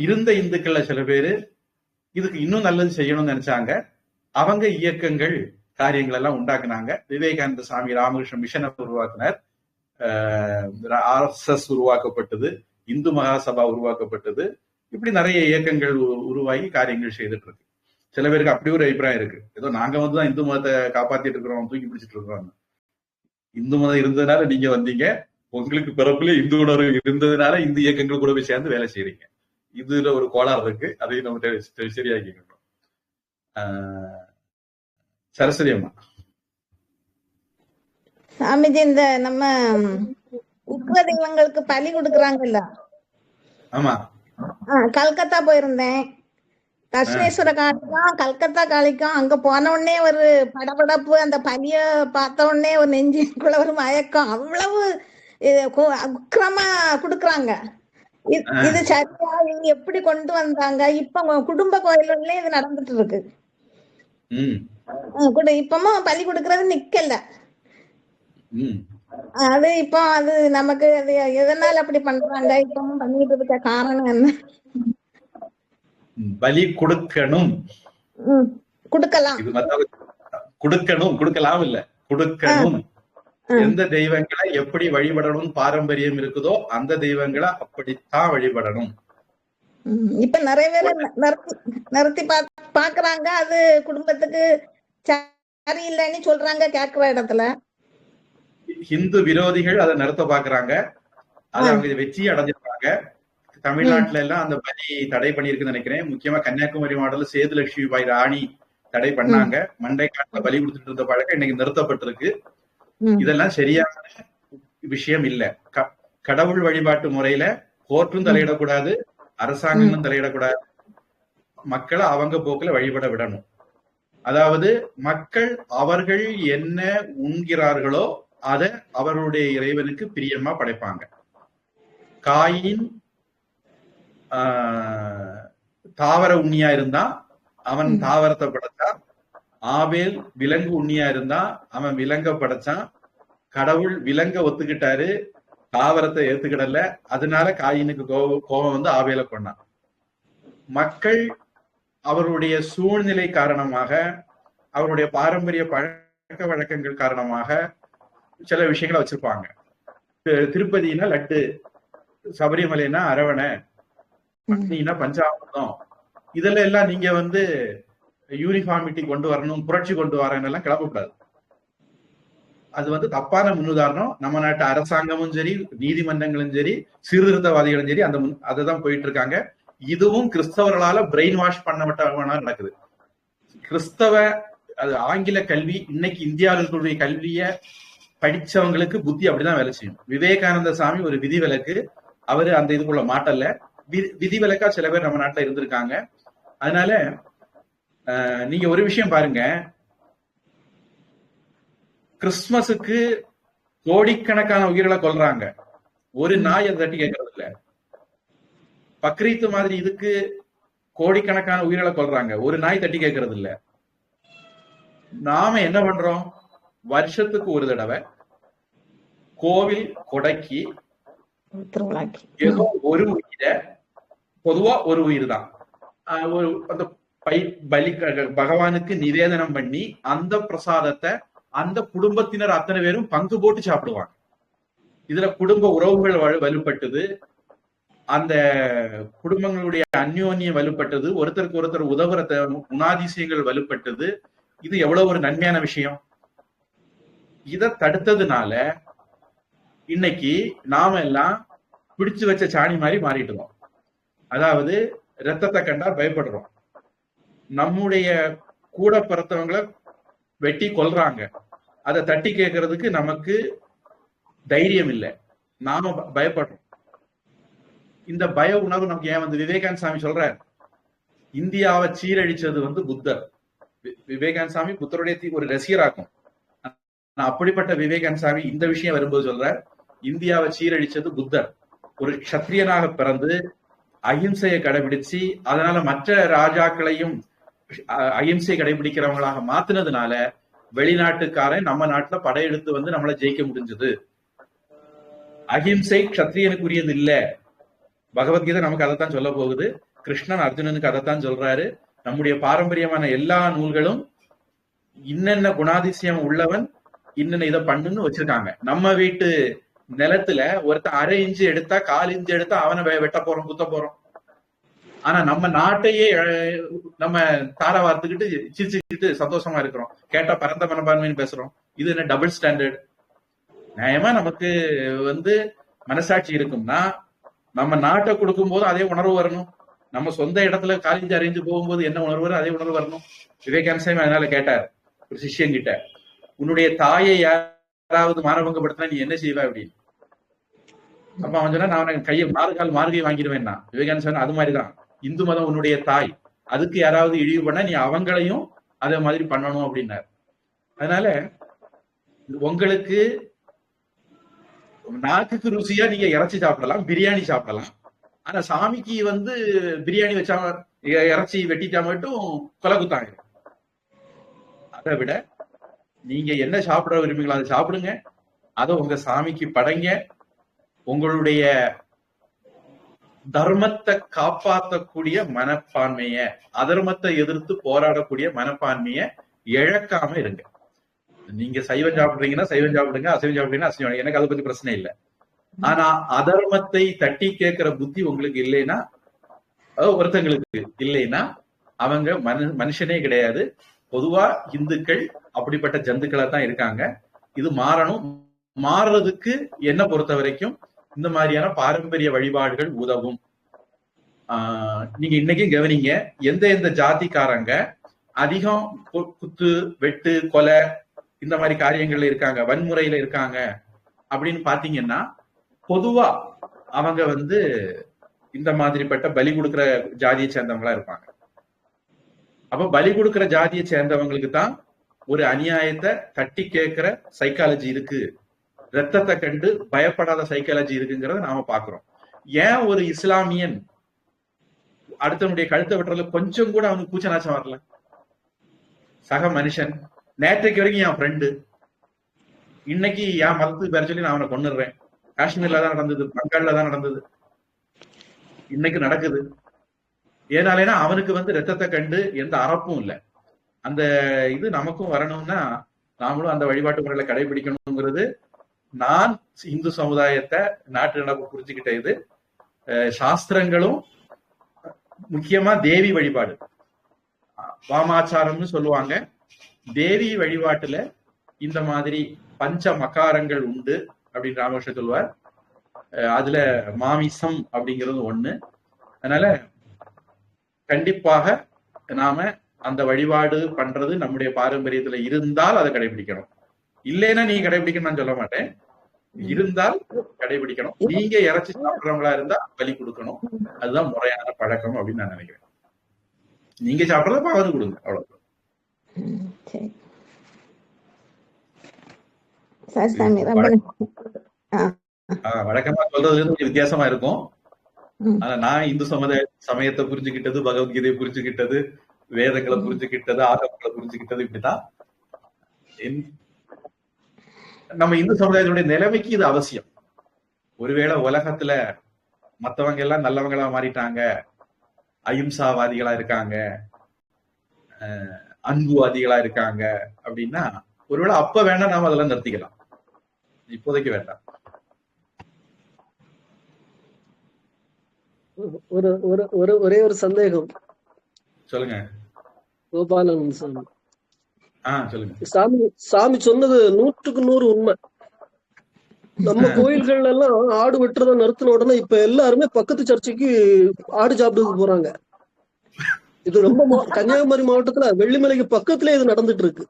இருந்த இந்துக்கள்ல சில பேரு இதுக்கு இன்னும் நல்லது செய்யணும்னு நினைச்சாங்க. அவங்க இயக்கங்கள் காரியங்கள் எல்லாம் உண்டாக்குனாங்க. விவேகானந்த சாமி ராமகிருஷ்ண மிஷனை உருவாக்குனார். RSS உருவாக்கப்பட்டது, இந்து மகாசபா உருவாக்கப்பட்டது. இப்படி நிறைய இயக்கங்கள் உருவாகி காரியங்கள் செய்துட்டு இருக்கு. சில பேருக்கு அப்படி ஒரு அபிப்பிராயம் இருக்கு, ஏதோ நாங்க தான் இந்து மதத்தை காப்பாத்திட்டு இருக்கிறோம், தூக்கி பிடிச்சிட்டு இருக்கிறோம். இந்து மதம் இருந்ததுனால நீங்க வந்தீங்க, உங்களுக்கு பிறப்புல இந்து உணர்வு இருந்ததுனால இந்து இயக்கங்கள் கூட போய் சேர்ந்து வேலை செய்யறீங்க. இதுல ஒரு கோளாறு இருக்கு, அதையும் நம்ம சரியாக்கிக்கணும். சரஸ்வதி அம்மா. சாமிஜி, இந்த நம்ம உக்ர தெய்வங்களுக்கு பலி கொடுக்கறாங்கல்ல. ஆமா. கல்கத்தா போயிருந்தேன். தட்சிணேஸ்வர காளிக்கும் கல்கத்தா காளிக்கும் அங்க போன உடனே ஒரு படபடப்பு, அந்த பலிய பார்த்த உடனே ஒரு நெஞ்சுக்குள்ள ஒரு மயக்கம். அவ்வளவு உக்கிரமா குடுக்கறாங்க. இது சரியா? இது எப்படி கொண்டு வந்தாங்க? இப்ப குடும்ப கோயில்களே இது நடந்துட்டு இருக்கு. இப்பமும் பலி கொடுக்கறது நிக்கல. அது இப்போ அது நமக்கு அது எதனால அப்படி பண்றாங்க? இப்பவும் பண்ணிட்டு இருக்க காரணம் என்ன? பலி கொடுக்கணும், கொடுக்கலாம், கொடுக்கலாம் இல்ல, கொடுக்கணும். எந்த தெய்வங்களை எப்படி வழிபடணும் பாரம்பரியம் இருக்குதோ அந்த தெய்வங்களை அப்படித்தான் வழிபடணும். இப்ப நிறைய பேர் நிறுத்தி பாக்குறாங்க. அது குடும்பத்துக்கு சரியில்லைன்னு சொல்றாங்க கேட்கிற இடத்துல. ஹிந்து விரோதிகள் அதை நிறுத்த பாக்குறாங்க, அதை அவங்க வெற்றி அடைஞ்சிருக்காங்க. தமிழ்நாட்டுல எல்லாம் அந்த பலி தடை பண்ணிருக்குன்னு நினைக்கிறேன். முக்கியமா கன்னியாகுமரி மாவட்டத்துல சேதுலட்சுமி பாய் ராணி தடை பண்ணாங்க. மண்டை காட்டுல பலி கொடுத்துட்டு இருந்த பழக்கம் இன்னைக்கு நிறுத்தப்பட்டிருக்கு. இதெல்லாம் சரியான விஷயம் இல்ல. கடவுள் வழிபாட்டு முறையில கோர்ட்டும் தலையிடக்கூடாது, அரசாங்கமும் தலையிடக்கூடாது. மக்களை அவங்க போக்குல வழிபட விடணும். அதாவது மக்கள் அவர்கள் என்ன உண்கிறார்களோ அதை அவர்களுடைய இறைவனுக்கு பிரியமா படைப்பாங்க. காயின் தாவர உண்ணியா இருந்தா அவன் தாவரத்தை படைச்சான். ஆபேல் விலங்கு உண்ணியா இருந்தா அவன் விலங்க படைச்சான். கடவுள் விலங்க ஒத்துக்கிட்டாரு, தாவரத்தை ஏத்துக்கிடல. அதனால காயினுக்கு கோபம் வந்து ஆபேல கொண்டான். மக்கள் அவருடைய சூழ்நிலை காரணமாக, அவருடைய பாரம்பரிய பழக்க வழக்கங்கள் காரணமாக சில விஷயங்களை வச்சிருப்பாங்க. திருப்பதினா லட்டு, சபரிமலைனா அரவணை, பட்னினா பஞ்சாமிர்தம். இதெல்லாம் எல்லாம் நீங்க வந்து யூனிஃபார்மிட்டி கொண்டு வரணும், புரட்சி கொண்டு வரணும் எல்லாம் கிளம்பக்கூடாது. அது வந்து தப்பான முன்னுதாரணம். நம்ம நாட்டு அரசாங்கமும் சரி, நீதிமன்றங்களும் சரி, சீர்திருத்தவாதிகளும் சரி அதுதான் போயிட்டு இருக்காங்க. இதுவும் கிறிஸ்தவர்களால பிரெயின் வாஷ் பண்ணப்பட்ட நடக்குது. கிறிஸ்தவ அது ஆங்கில கல்வி இன்னைக்கு இந்தியாவுடைய கல்விய படிச்சவங்களுக்கு புத்தி அப்படிதான் வேலை செய்யும். விவேகானந்த சாமி ஒரு விதிவிலக்கு, அவரு அந்த இதுக்குள்ள மாட்டல்ல. விதிவிலக்கா சில பேர் நம்ம நாட்டுல இருந்திருக்காங்க. அதனால நீங்க ஒரு விஷயம் பாருங்க, கிறிஸ்துமஸுக்கு கோடிக்கணக்கான உயிர்களை கொல்றாங்க, ஒரு நாய் அதை தட்டி கேட்கறது இல்ல. பக்ரீத்து மாதிரி இதுக்கு கோடிக்கணக்கான உயிர்களை கொல்றாங்க, ஒரு நாய் தட்டி கேட்கறது இல்ல. நாம என்ன பண்றோம்? வருஷத்துக்கு ஒரு தடவை கோவில் கொடைக்கு ஏதோ ஒரு உயிரை, பொதுவா ஒரு உயிர் தான், அந்த பலி பகவானுக்கு நிவேதனம் பண்ணி அந்த பிரசாதத்தை அந்த குடும்பத்தினர் அத்தனை பேரும் பங்கு போட்டு சாப்பிடுவாங்க. இதுல குடும்ப உறவுகள் வலுப்பட்டது, அந்த குடும்பங்களுடைய அந்யோன்யம் வலுப்பட்டது, ஒருத்தருக்கு ஒருத்தர் உதவுற குணாதிசயங்கள் வலுப்பட்டது. இது எவ்வளவு ஒரு நன்மையான விஷயம். இதை தடுத்ததுனால இன்னைக்கு நாம எல்லாம் பிடிச்சு வச்ச சாணி மாதிரி மாறிட்டுறோம். அதாவது ரத்தத்தை கண்டா பயப்படுறோம். நம்முடைய கூட பிறத்தவங்களை வெட்டி கொல்றாங்க, அதை தட்டி கேட்கறதுக்கு நமக்கு தைரியம் இல்லை, நாம பயப்படுறோம். இந்த பய உணர்வு நமக்கு ஏன் வந்து? விவேகானந்த சாமி சொல்றார், இந்தியாவை சீரழிச்சது வந்து புத்தர். விவேகானந்த சாமி புத்தருடைய ஒரு ரசிகராக்கும். அப்படிப்பட்ட விவேகானந்த சாமி இந்த விஷயம் வரும்போது சொல்றார், இந்தியாவை சீரழிச்சது புத்தர். ஒரு க்ஷத்ரியனாக பிறந்து அஹிம்சையை கடைபிடிச்சு அதனால மற்ற ராஜாக்களையும் அஹிம்சையை கடைபிடிக்கிறவங்களாக மாத்தினதுனால வெளிநாட்டுக்காரன் நம்ம நாட்டுல படையெடுத்து வந்து நம்மளை ஜெயிக்க முடிஞ்சது. அஹிம்சை க்ஷத்ரியனுக்குரியது இல்ல. பகவத்கீதை நமக்கு அதைத்தான் சொல்ல போகுது. கிருஷ்ணன் அர்ஜுனனுக்கு அதைத்தான் சொல்றாரு. நம்முடைய பாரம்பரியமான எல்லா நூல்களும் இன்னென்ன குணாதிசயம் உள்ளவன் இன்னென்ன இதை பண்ணுன்னு வச்சிருக்காங்க. நம்ம வீட்டு நிலத்துல ஒருத்தன் 1/2 இன்ச்சு எடுத்தா 1/4 இன்ச்சு எடுத்தா அவனை வெட்ட போறோம், குத்த போறோம். ஆனா நம்ம நாட்டையே நம்ம தார வார்த்துக்கிட்டு சிரிச்சுக்கிட்டு சந்தோஷமா இருக்கிறோம். கேட்டா பரந்த மனப்பான்மைன்னு பேசுறோம். இது என்ன டபுள் ஸ்டாண்டர்ட்? நியாயமா நமக்கு வந்து மனசாட்சி இருக்கும்னா நம்ம நாட்டை கொடுக்கும் போது அதே உணர்வு வரணும். நம்ம சொந்த இடத்துல காலேஜ் அறிஞ்சு போகும்போது என்ன உணர்வு வரும், அதே உணர்வு வரணும். விவேகானந்த சாமி அதனால கேட்டார் ஒரு சிஷ்யன் கிட்ட, உன்னுடைய தாயை யாராவது மானபங்கப்படுத்தினா நீ என்ன செய்வ அப்படின்னு. அப்ப அவன் சொன்னா, நான் அவனை கையை மார்கை வாங்கிடுவேன்னா. விவேகானந்த சாமி அது மாதிரிதான், இந்து மதம் உன்னுடைய தாய், அதுக்கு யாராவது இழிவு பண்ணா நீ அவங்களையும் அதே மாதிரி பண்ணணும் அப்படின்னாரு. அதனால உங்களுக்கு நாக்குக்கு ருசியா நீங்க இறைச்சி சாப்பிடலாம், பிரியாணி சாப்பிடலாம். ஆனா சாமிக்கு வந்து பிரியாணி வச்சா இறைச்சி வெட்டிட்டா மட்டும் கொலை குத்தாங்க. அதை விட நீங்க என்ன சாப்பிட விரும்புங்களோ அதை சாப்பிடுங்க, அதை உங்க சாமிக்கு படைங்க. உங்களுடைய தர்மத்தை காப்பாற்றக்கூடிய மனப்பான்மைய, அதர்மத்தை எதிர்த்து போராடக்கூடிய மனப்பான்மைய இழக்காம இருங்க. நீங்க சைவம் சாப்பிடுறீங்கன்னா சைவம் சாப்பிடுங்க, அசைவம் சாப்பிடுறீங்கன்னா அசைவம், எனக்கு அதை பத்தி பிரச்சனை இல்லை. ஆனா அதர்மத்தை தட்டி கேட்கிற புத்தி உங்களுக்கு இல்லைன்னா, ஒருத்தங்களுக்கு இல்லைன்னா அவங்க மனுஷனே கிடையாது. பொதுவா இந்துக்கள் அப்படிப்பட்ட ஜந்துக்களா தான் இருக்காங்க. இது மாறணும். மாறுறதுக்கு என்ன பொறுத்த வரைக்கும் இந்த மாதிரியான பாரம்பரிய வழிபாடுகள் உதவும். நீங்க இன்னைக்கும் கவனிங்க, எந்த ஜாதிக்காரங்க அதிகம் குத்து வெட்டு கொலை இந்த மாதிரி காரியங்கள்ல இருக்காங்க, வன்முறையில இருக்காங்க அப்படின்னு பாத்தீங்கன்னா, பொதுவா அவங்க வந்து இந்த மாதிரிப்பட்ட பலி கொடுக்கிற ஜாதியை சேர்ந்தவங்களா இருப்பாங்க. அப்ப பலி கொடுக்கிற ஜாதியை சேர்ந்தவங்களுக்கு தான் ஒரு அநியாயத்தை தட்டி கேட்கிற சைக்காலஜி இருக்கு, ரத்தத்தை கண்டு பயப்படாத சைக்காலஜி இருக்குங்கிறத நாம பாக்குறோம். ஏன் ஒரு இஸ்லாமியன் அடுத்தவனுடைய கழுத்தை வெட்டுறதுல கொஞ்சம் கூட அவனுக்கு கூச்சநாச்சம் வரல? சக மனுஷன், நேற்றைக்கு வரைக்கும் என் ஃப்ரெண்டு, இன்னைக்கு என் மதத்துக்கு பேர சொல்லி நான் அவனை கொண்டுடுறேன். காஷ்மீர்ல தான் நடந்தது, பங்காள்ல தான் நடந்தது, இன்னைக்கு நடக்குது. ஏனாலேனா அவனுக்கு வந்து ரத்தத்தை கண்டு எந்த அறப்பும் இல்லை. அந்த இது நமக்கும் வரணும்னா நாமளும் அந்த வழிபாட்டு முறையில கடைபிடிக்கணுங்கிறது நான் இந்து சமுதாயத்தை நாட்டு நடப்பு புரிஞ்சுக்கிட்ட இது. சாஸ்திரங்களும் முக்கியமா தேவி வழிபாடு, வாமாச்சாரம்னு சொல்லுவாங்க. தேவி வழிபாட்டுல இந்த மாதிரி பஞ்ச மகாரங்கள் உண்டு அப்படின்னு ராமகிருஷ்ணன் சொல்லுவார். அதுல மாமிசம் அப்படிங்கிறது ஒண்ணு. அதனால கண்டிப்பாக நாம அந்த வழிபாடு பண்றது நம்முடைய பாரம்பரியத்துல இருந்தால் அதை கடைபிடிக்கணும். இல்லைன்னா நீ கடைபிடிக்கணும் நான் சொல்ல மாட்டேன், இருந்தால் கடைபிடிக்கணும். நீங்க இறைச்சி சாப்பிடுறவங்களா இருந்தா பலி கொடுக்கணும், அதுதான் முறையான பழக்கம் அப்படின்னு நான் நினைக்கிறேன். நீங்க சாப்பிடறத பாவது கொடுங்க, அவ்வளவு. வழக்கமா சொல்றது கொஞ்சம் வித்தியாசமா இருக்கும். ஆனா நான் இந்து சமயத்தை புரிஞ்சுக்கிட்டது, பகவத்கீதையை புரிஞ்சுக்கிட்டது, வேதங்களை புரிஞ்சுக்கிட்டது, ஆகமங்களை புரிஞ்சுக்கிட்டது இப்படிதான். நம்ம இந்து சமுதாயத்தினுடைய நிலைமைக்கு இது அவசியம். ஒருவேளை உலகத்துல மத்தவங்க எல்லாம் நல்லவங்களா மாறிட்டாங்க, அஹிம்சாவாதிகளா இருக்காங்க, அன்புவாதிகளா இருக்காங்க அப்படின்னா ஒருவேளை அப்ப வேணா நாம அதெல்லாம் நிறுத்திக்கலாம், இப்போதைக்கு வேண்டாம். ஒரே ஒரு சந்தேகம். சொல்லுங்க. கோபாலன் சாமி. சொல்லுங்க. சாமி சொன்னது 100க்கு 100 உண்மை. நம்ம கோயில்கள் எல்லாம் ஆடு வெட்டுறத நிறுத்தின உடனே இப்ப எல்லாருமே பக்கத்து சர்ச்சைக்கு ஆடு சாப்பிடுறதுக்கு போறாங்க. இது ரொம்ப கன்னியாகுமரி மாவட்டத்துல வெள்ளிமலைக்கு பக்கத்துல இது நடந்துட்டு இருக்கு.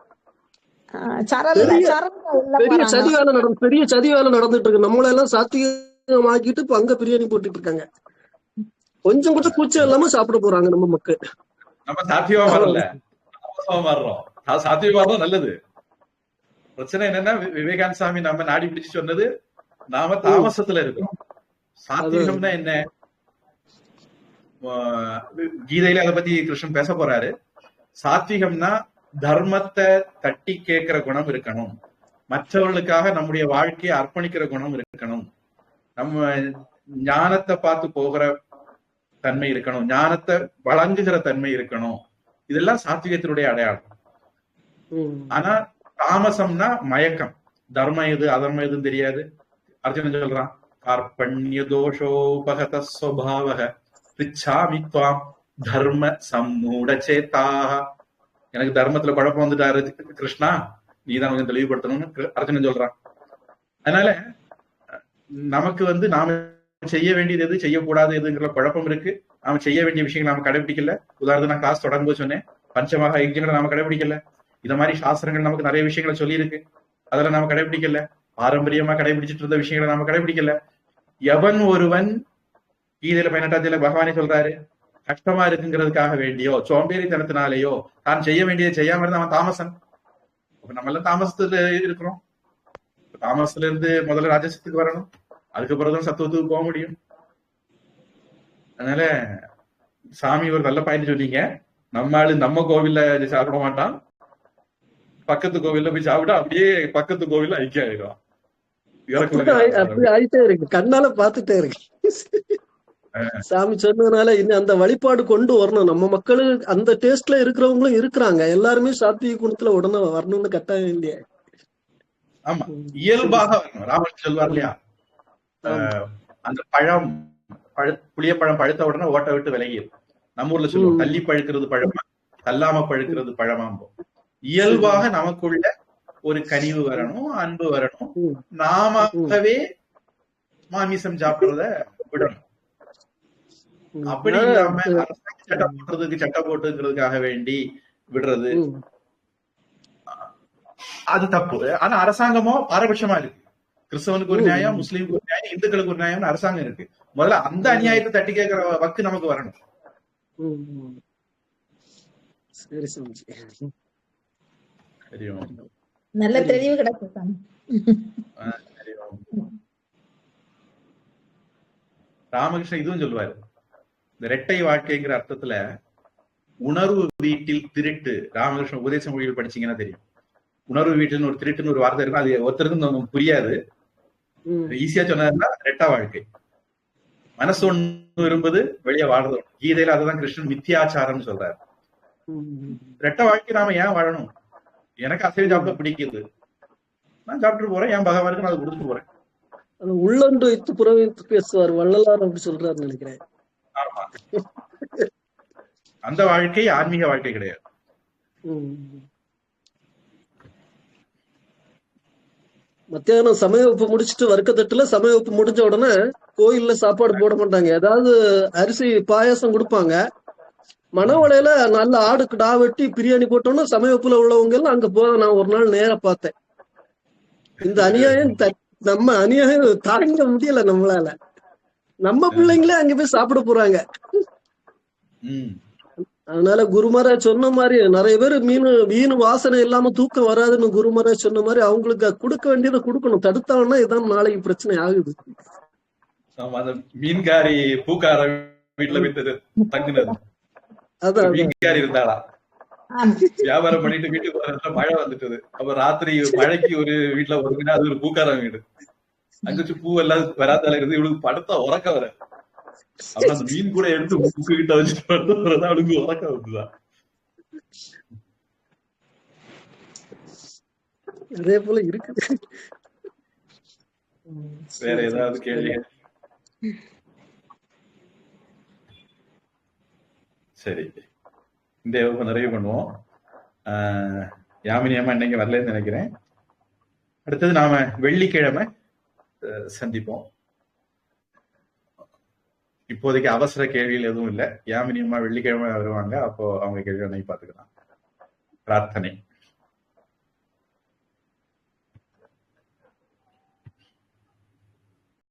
பெரிய சதி வேலை நடந்துட்டு இருக்கு. நம்மள எல்லாம் சாத்தியமாக்கிட்டு இப்ப அங்க பிரியாணி போட்டுட்டு இருக்காங்க. கொஞ்சம் கூட கூச்சம் இல்லாம சாப்பிட போறாங்க நம்ம மக்கள். நம்ம சாத்தியமா வரல, மாறுறோம். சாத்தியமாதான் நல்லது. பிரச்சனை என்னன்னா, விவேகானந்த சாமி நம்ம நாடி பிடிச்சு சொன்னது நாம தாமசத்துல இருக்கோம். சாத்தியம்னா என்ன? கீதையில அதை பத்தி கிருஷ்ணன் பேச போறாரு. சாத்விகம்னா தர்மத்தை தட்டி கேட்கிற குணம் இருக்கணும், மற்றவர்களுக்காக நம்முடைய வாழ்க்கையை அர்ப்பணிக்கிற குணம் இருக்கணும், நம்ம ஞானத்தை பார்த்து போகிற தன்மை இருக்கணும், ஞானத்தை வழங்குகிற தன்மை இருக்கணும். இதெல்லாம் சாத்விகத்தினுடைய அடையாளம். ஆனா தாமசம்னா மயக்கம், தர்மம் எது அதர்மம் எதுன்னு தெரியாது. அர்ஜுனன் சொல்றான், கார்பண்ய தோஷோபகத ஸ்வபாவக பிச்சாமி த்வாம் தர்ம சம்மூட சேதாக. எனக்கு தர்மத்துல குழப்பம் வந்துட்டாரு கிருஷ்ணா, நீதான் கொஞ்சம் தெளிவுபடுத்தணும்னு அர்ஜுனன் சொல்றான். அதனால நமக்கு நாம செய்ய வேண்டியது எது, செய்யக்கூடாது எதுங்கிற குழப்பம் இருக்கு. நாம செய்ய வேண்டிய விஷயங்களை நாம கடைபிடிக்கல. உதாரணத்துக்கு நான் கிளாஸ் தொடங்கும்போது சொன்னேன், பஞ்சமகா யஜ்யங்களை நாம கடைபிடிக்கல. இந்த மாதிரி சாஸ்திரங்கள் நமக்கு நிறைய விஷயங்களை சொல்லி இருக்கு, அதெல்லாம் நாம கடைபிடிக்கல. பாரம்பரியமா கடைபிடிச்சிட்டு இருந்த விஷயங்களை நாம கடைபிடிக்கல. எவன் ஒருவன் கீதையில 18 பகவானே சொல்றாரு, கஷ்டமா இருக்குங்கிறதுக்காக வேண்டியோ சோம்பேறித்தனத்தினாலேயோ தான் செய்ய வேண்டியதை செய்யாம இருந்தா அவன் தாமசன். நம்ம எல்லாம் தாமசத்துல இருக்கிறோம். தாமசத்துல இருந்து முதல்ல ராஜசத்துக்கு வரணும், அதுக்கப்புறம் சத்துவத்துக்கு போக முடியும். அதனால சாமி ஒரு நல்ல பாயிண்ட் சொன்னீங்க. நம்ம ஆளு நம்ம கோவில்ல சாப்பிட மாட்டான், பக்கத்து கோவில்ல போய் சாப்பிட்டா அப்படியே பக்கத்து கோவில்ல ஐக்கியம் ஆயிடும். அப்படி ஆயிட்டே இருக்கு, கண்ணால பாத்துட்டே இருக்கு. சாமி சொன்னதுனால இன்னும் அந்த வழிபாடு கொண்டு வரணும். நம்ம மக்களு அந்த டேஸ்ட்ல இருக்கிறவங்களும் இருக்கிறாங்க. எல்லாருமே சாத்விக குணத்துல உடனே வரணும்னு கட்டாயம் இல்லையா? ஆமா, இயல்பாக வரணும். ராமன் சொல்வார் இல்லையா, அந்த பழம் புளியப்பழம் பழுத்த உடனே ஓட்ட விட்டு விலகிடும். நம்ம ஊர்ல சொல்லுவோம், தள்ளி பழுக்கிறது பழமா, தள்ளாம பழுக்கிறது பழமாம்போம். இயல்பாக நமக்குள்ள ஒரு கனிவு வரணும், அன்பு வரணும். நாமவே மாமிசம் சாப்பிடுறத விடணும். அப்படி இல்லாம சட்டம் போட்டுறதுக்கு சட்டை போட்டுங்கிறதுக்காக வேண்டி விடுறது அது தப்பு. ஆனா அரசாங்கமோ பாரபட்சமா இருக்கு. கிறிஸ்தவனுக்கு ஒரு நியாயம், முஸ்லீமுக்கு ஒரு நியாயம், இந்துக்களுக்கு ஒரு நியாயம் அரசாங்கம் இருக்கு. முதல்ல அந்த அநியாயத்தை தட்டி கேட்கிற வக்கு நமக்கு வரணும். நல்ல தெளிவு கிடைக்கும். ராமகிருஷ்ணன் இதுவும் சொல்லுவாரு, இந்த இரட்டை வாழ்க்கைங்கிற அர்த்தத்துல உணர்வு வீட்டில் திருட்டு. ராமகிருஷ்ணன் உபதேச மொழிகள் படிச்சீங்கன்னா தெரியும். உணர்வு வீட்டில் ஒரு திருட்டுன்னு ஒரு வார்த்தை இருக்கும், அது ஒருத்தருக்கும் நமக்கு புரியாது. ஈஸியா சொன்னதுன்னா ரெட்டா வாழ்க்கை. மனசு ஒண்ணு விரும்புது, வெளியே வாழ்றது. கீதையில அதுதான் கிருஷ்ணன் மித்தியாச்சாரம் சொல்றாரு. ரெட்ட வாழ்க்கை நாம ஏன் வாழணும்? எனக்கு அசைவ சாப்பிட பிடிக்குது, நான் சாப்பிட்டு போறேன், என் பகவானுக்கு நான் அதை கொடுத்துட்டு போறேன். உள்ளொன்று வைத்து புறவைத்து பேசுவார் வள்ளலார் அப்படி சொல்றாரு நினைக்கிறேன். ஆமா, அந்த வாழ்க்கை ஆன்மீக வாழ்க்கை கிடையாது. மத்தியானம் சமய வகுப்பு முடிச்சுட்டு வர்க்கத்தட்டுல சமய வகுப்பு முடிஞ்ச உடனே கோயில்ல சாப்பாடு போட மாட்டாங்க, ஏதாவது அரிசி பாயாசம் கொடுப்பாங்க. மணவளையில நல்ல ஆடு கிடா வெட்டி பிரியாணி போட்டோம்னா சமய வகுப்புல உள்ளவங்க எல்லாம் அங்க போக நான் ஒரு நாள் நேர பார்த்தேன். இந்த அநியாயம் நம்ம அநியாயம் தாங்க முடியல நம்மளால. நம்ம பிள்ளைங்களே அங்க போய் சாப்பிட போறாங்க. அதனால குருமராஜ் சொன்ன மாதிரி நிறைய பேர் மீன் வாசனை இல்லாம தூக்கம் வராதுன்னு குருமராஜ் சொன்ன மாதிரி அவங்களுக்கு கொடுக்க வேண்டியதை கொடுக்கணும். தடுத்தாங்கன்னா இதான் நாளைக்கு பிரச்சனை ஆகுது. மீன்காரி பூக்கார வீட்டுல போய் தங்குனது, அதான் மீன்காரி இருந்தாளா, வியாபாரம் பண்ணிட்டு வீட்டுக்கு வர மழை வந்துட்டது. அப்ப ராத்திரி மழைக்கு ஒரு வீட்டுல ஒருங்கினா அது ஒரு பூக்காரன் வீடு. அங்க வச்சு பூ எல்லாம் வராதால இருந்து இவளுக்கு படுத்தா உறக்க வர. அப்புறம் அந்த மீன் கூட எடுத்து புக்கு கிட்ட வச்சுட்டு படுத்து வரதான் அவளுக்கு உறக்க வந்துதான். அதே போல இருக்கு. வேற ஏதாவது கேள்வி? சரி, இந்த வகுப்பு நிறைய பண்ணுவோம். யாமினி அம்மா இன்னைக்கு வரலன்னு நினைக்கிறேன். அடுத்தது நாம வெள்ளிக்கிழமை சந்திப்போம். இப்போதைக்கு அவசர கேள்விகள் எதுவும் இல்லை. யாமினி அம்மா வெள்ளிக்கிழமை வருவாங்க, அப்போ அவங்க கேள்வி பாத்துக்கலாம். பிரார்த்தனை.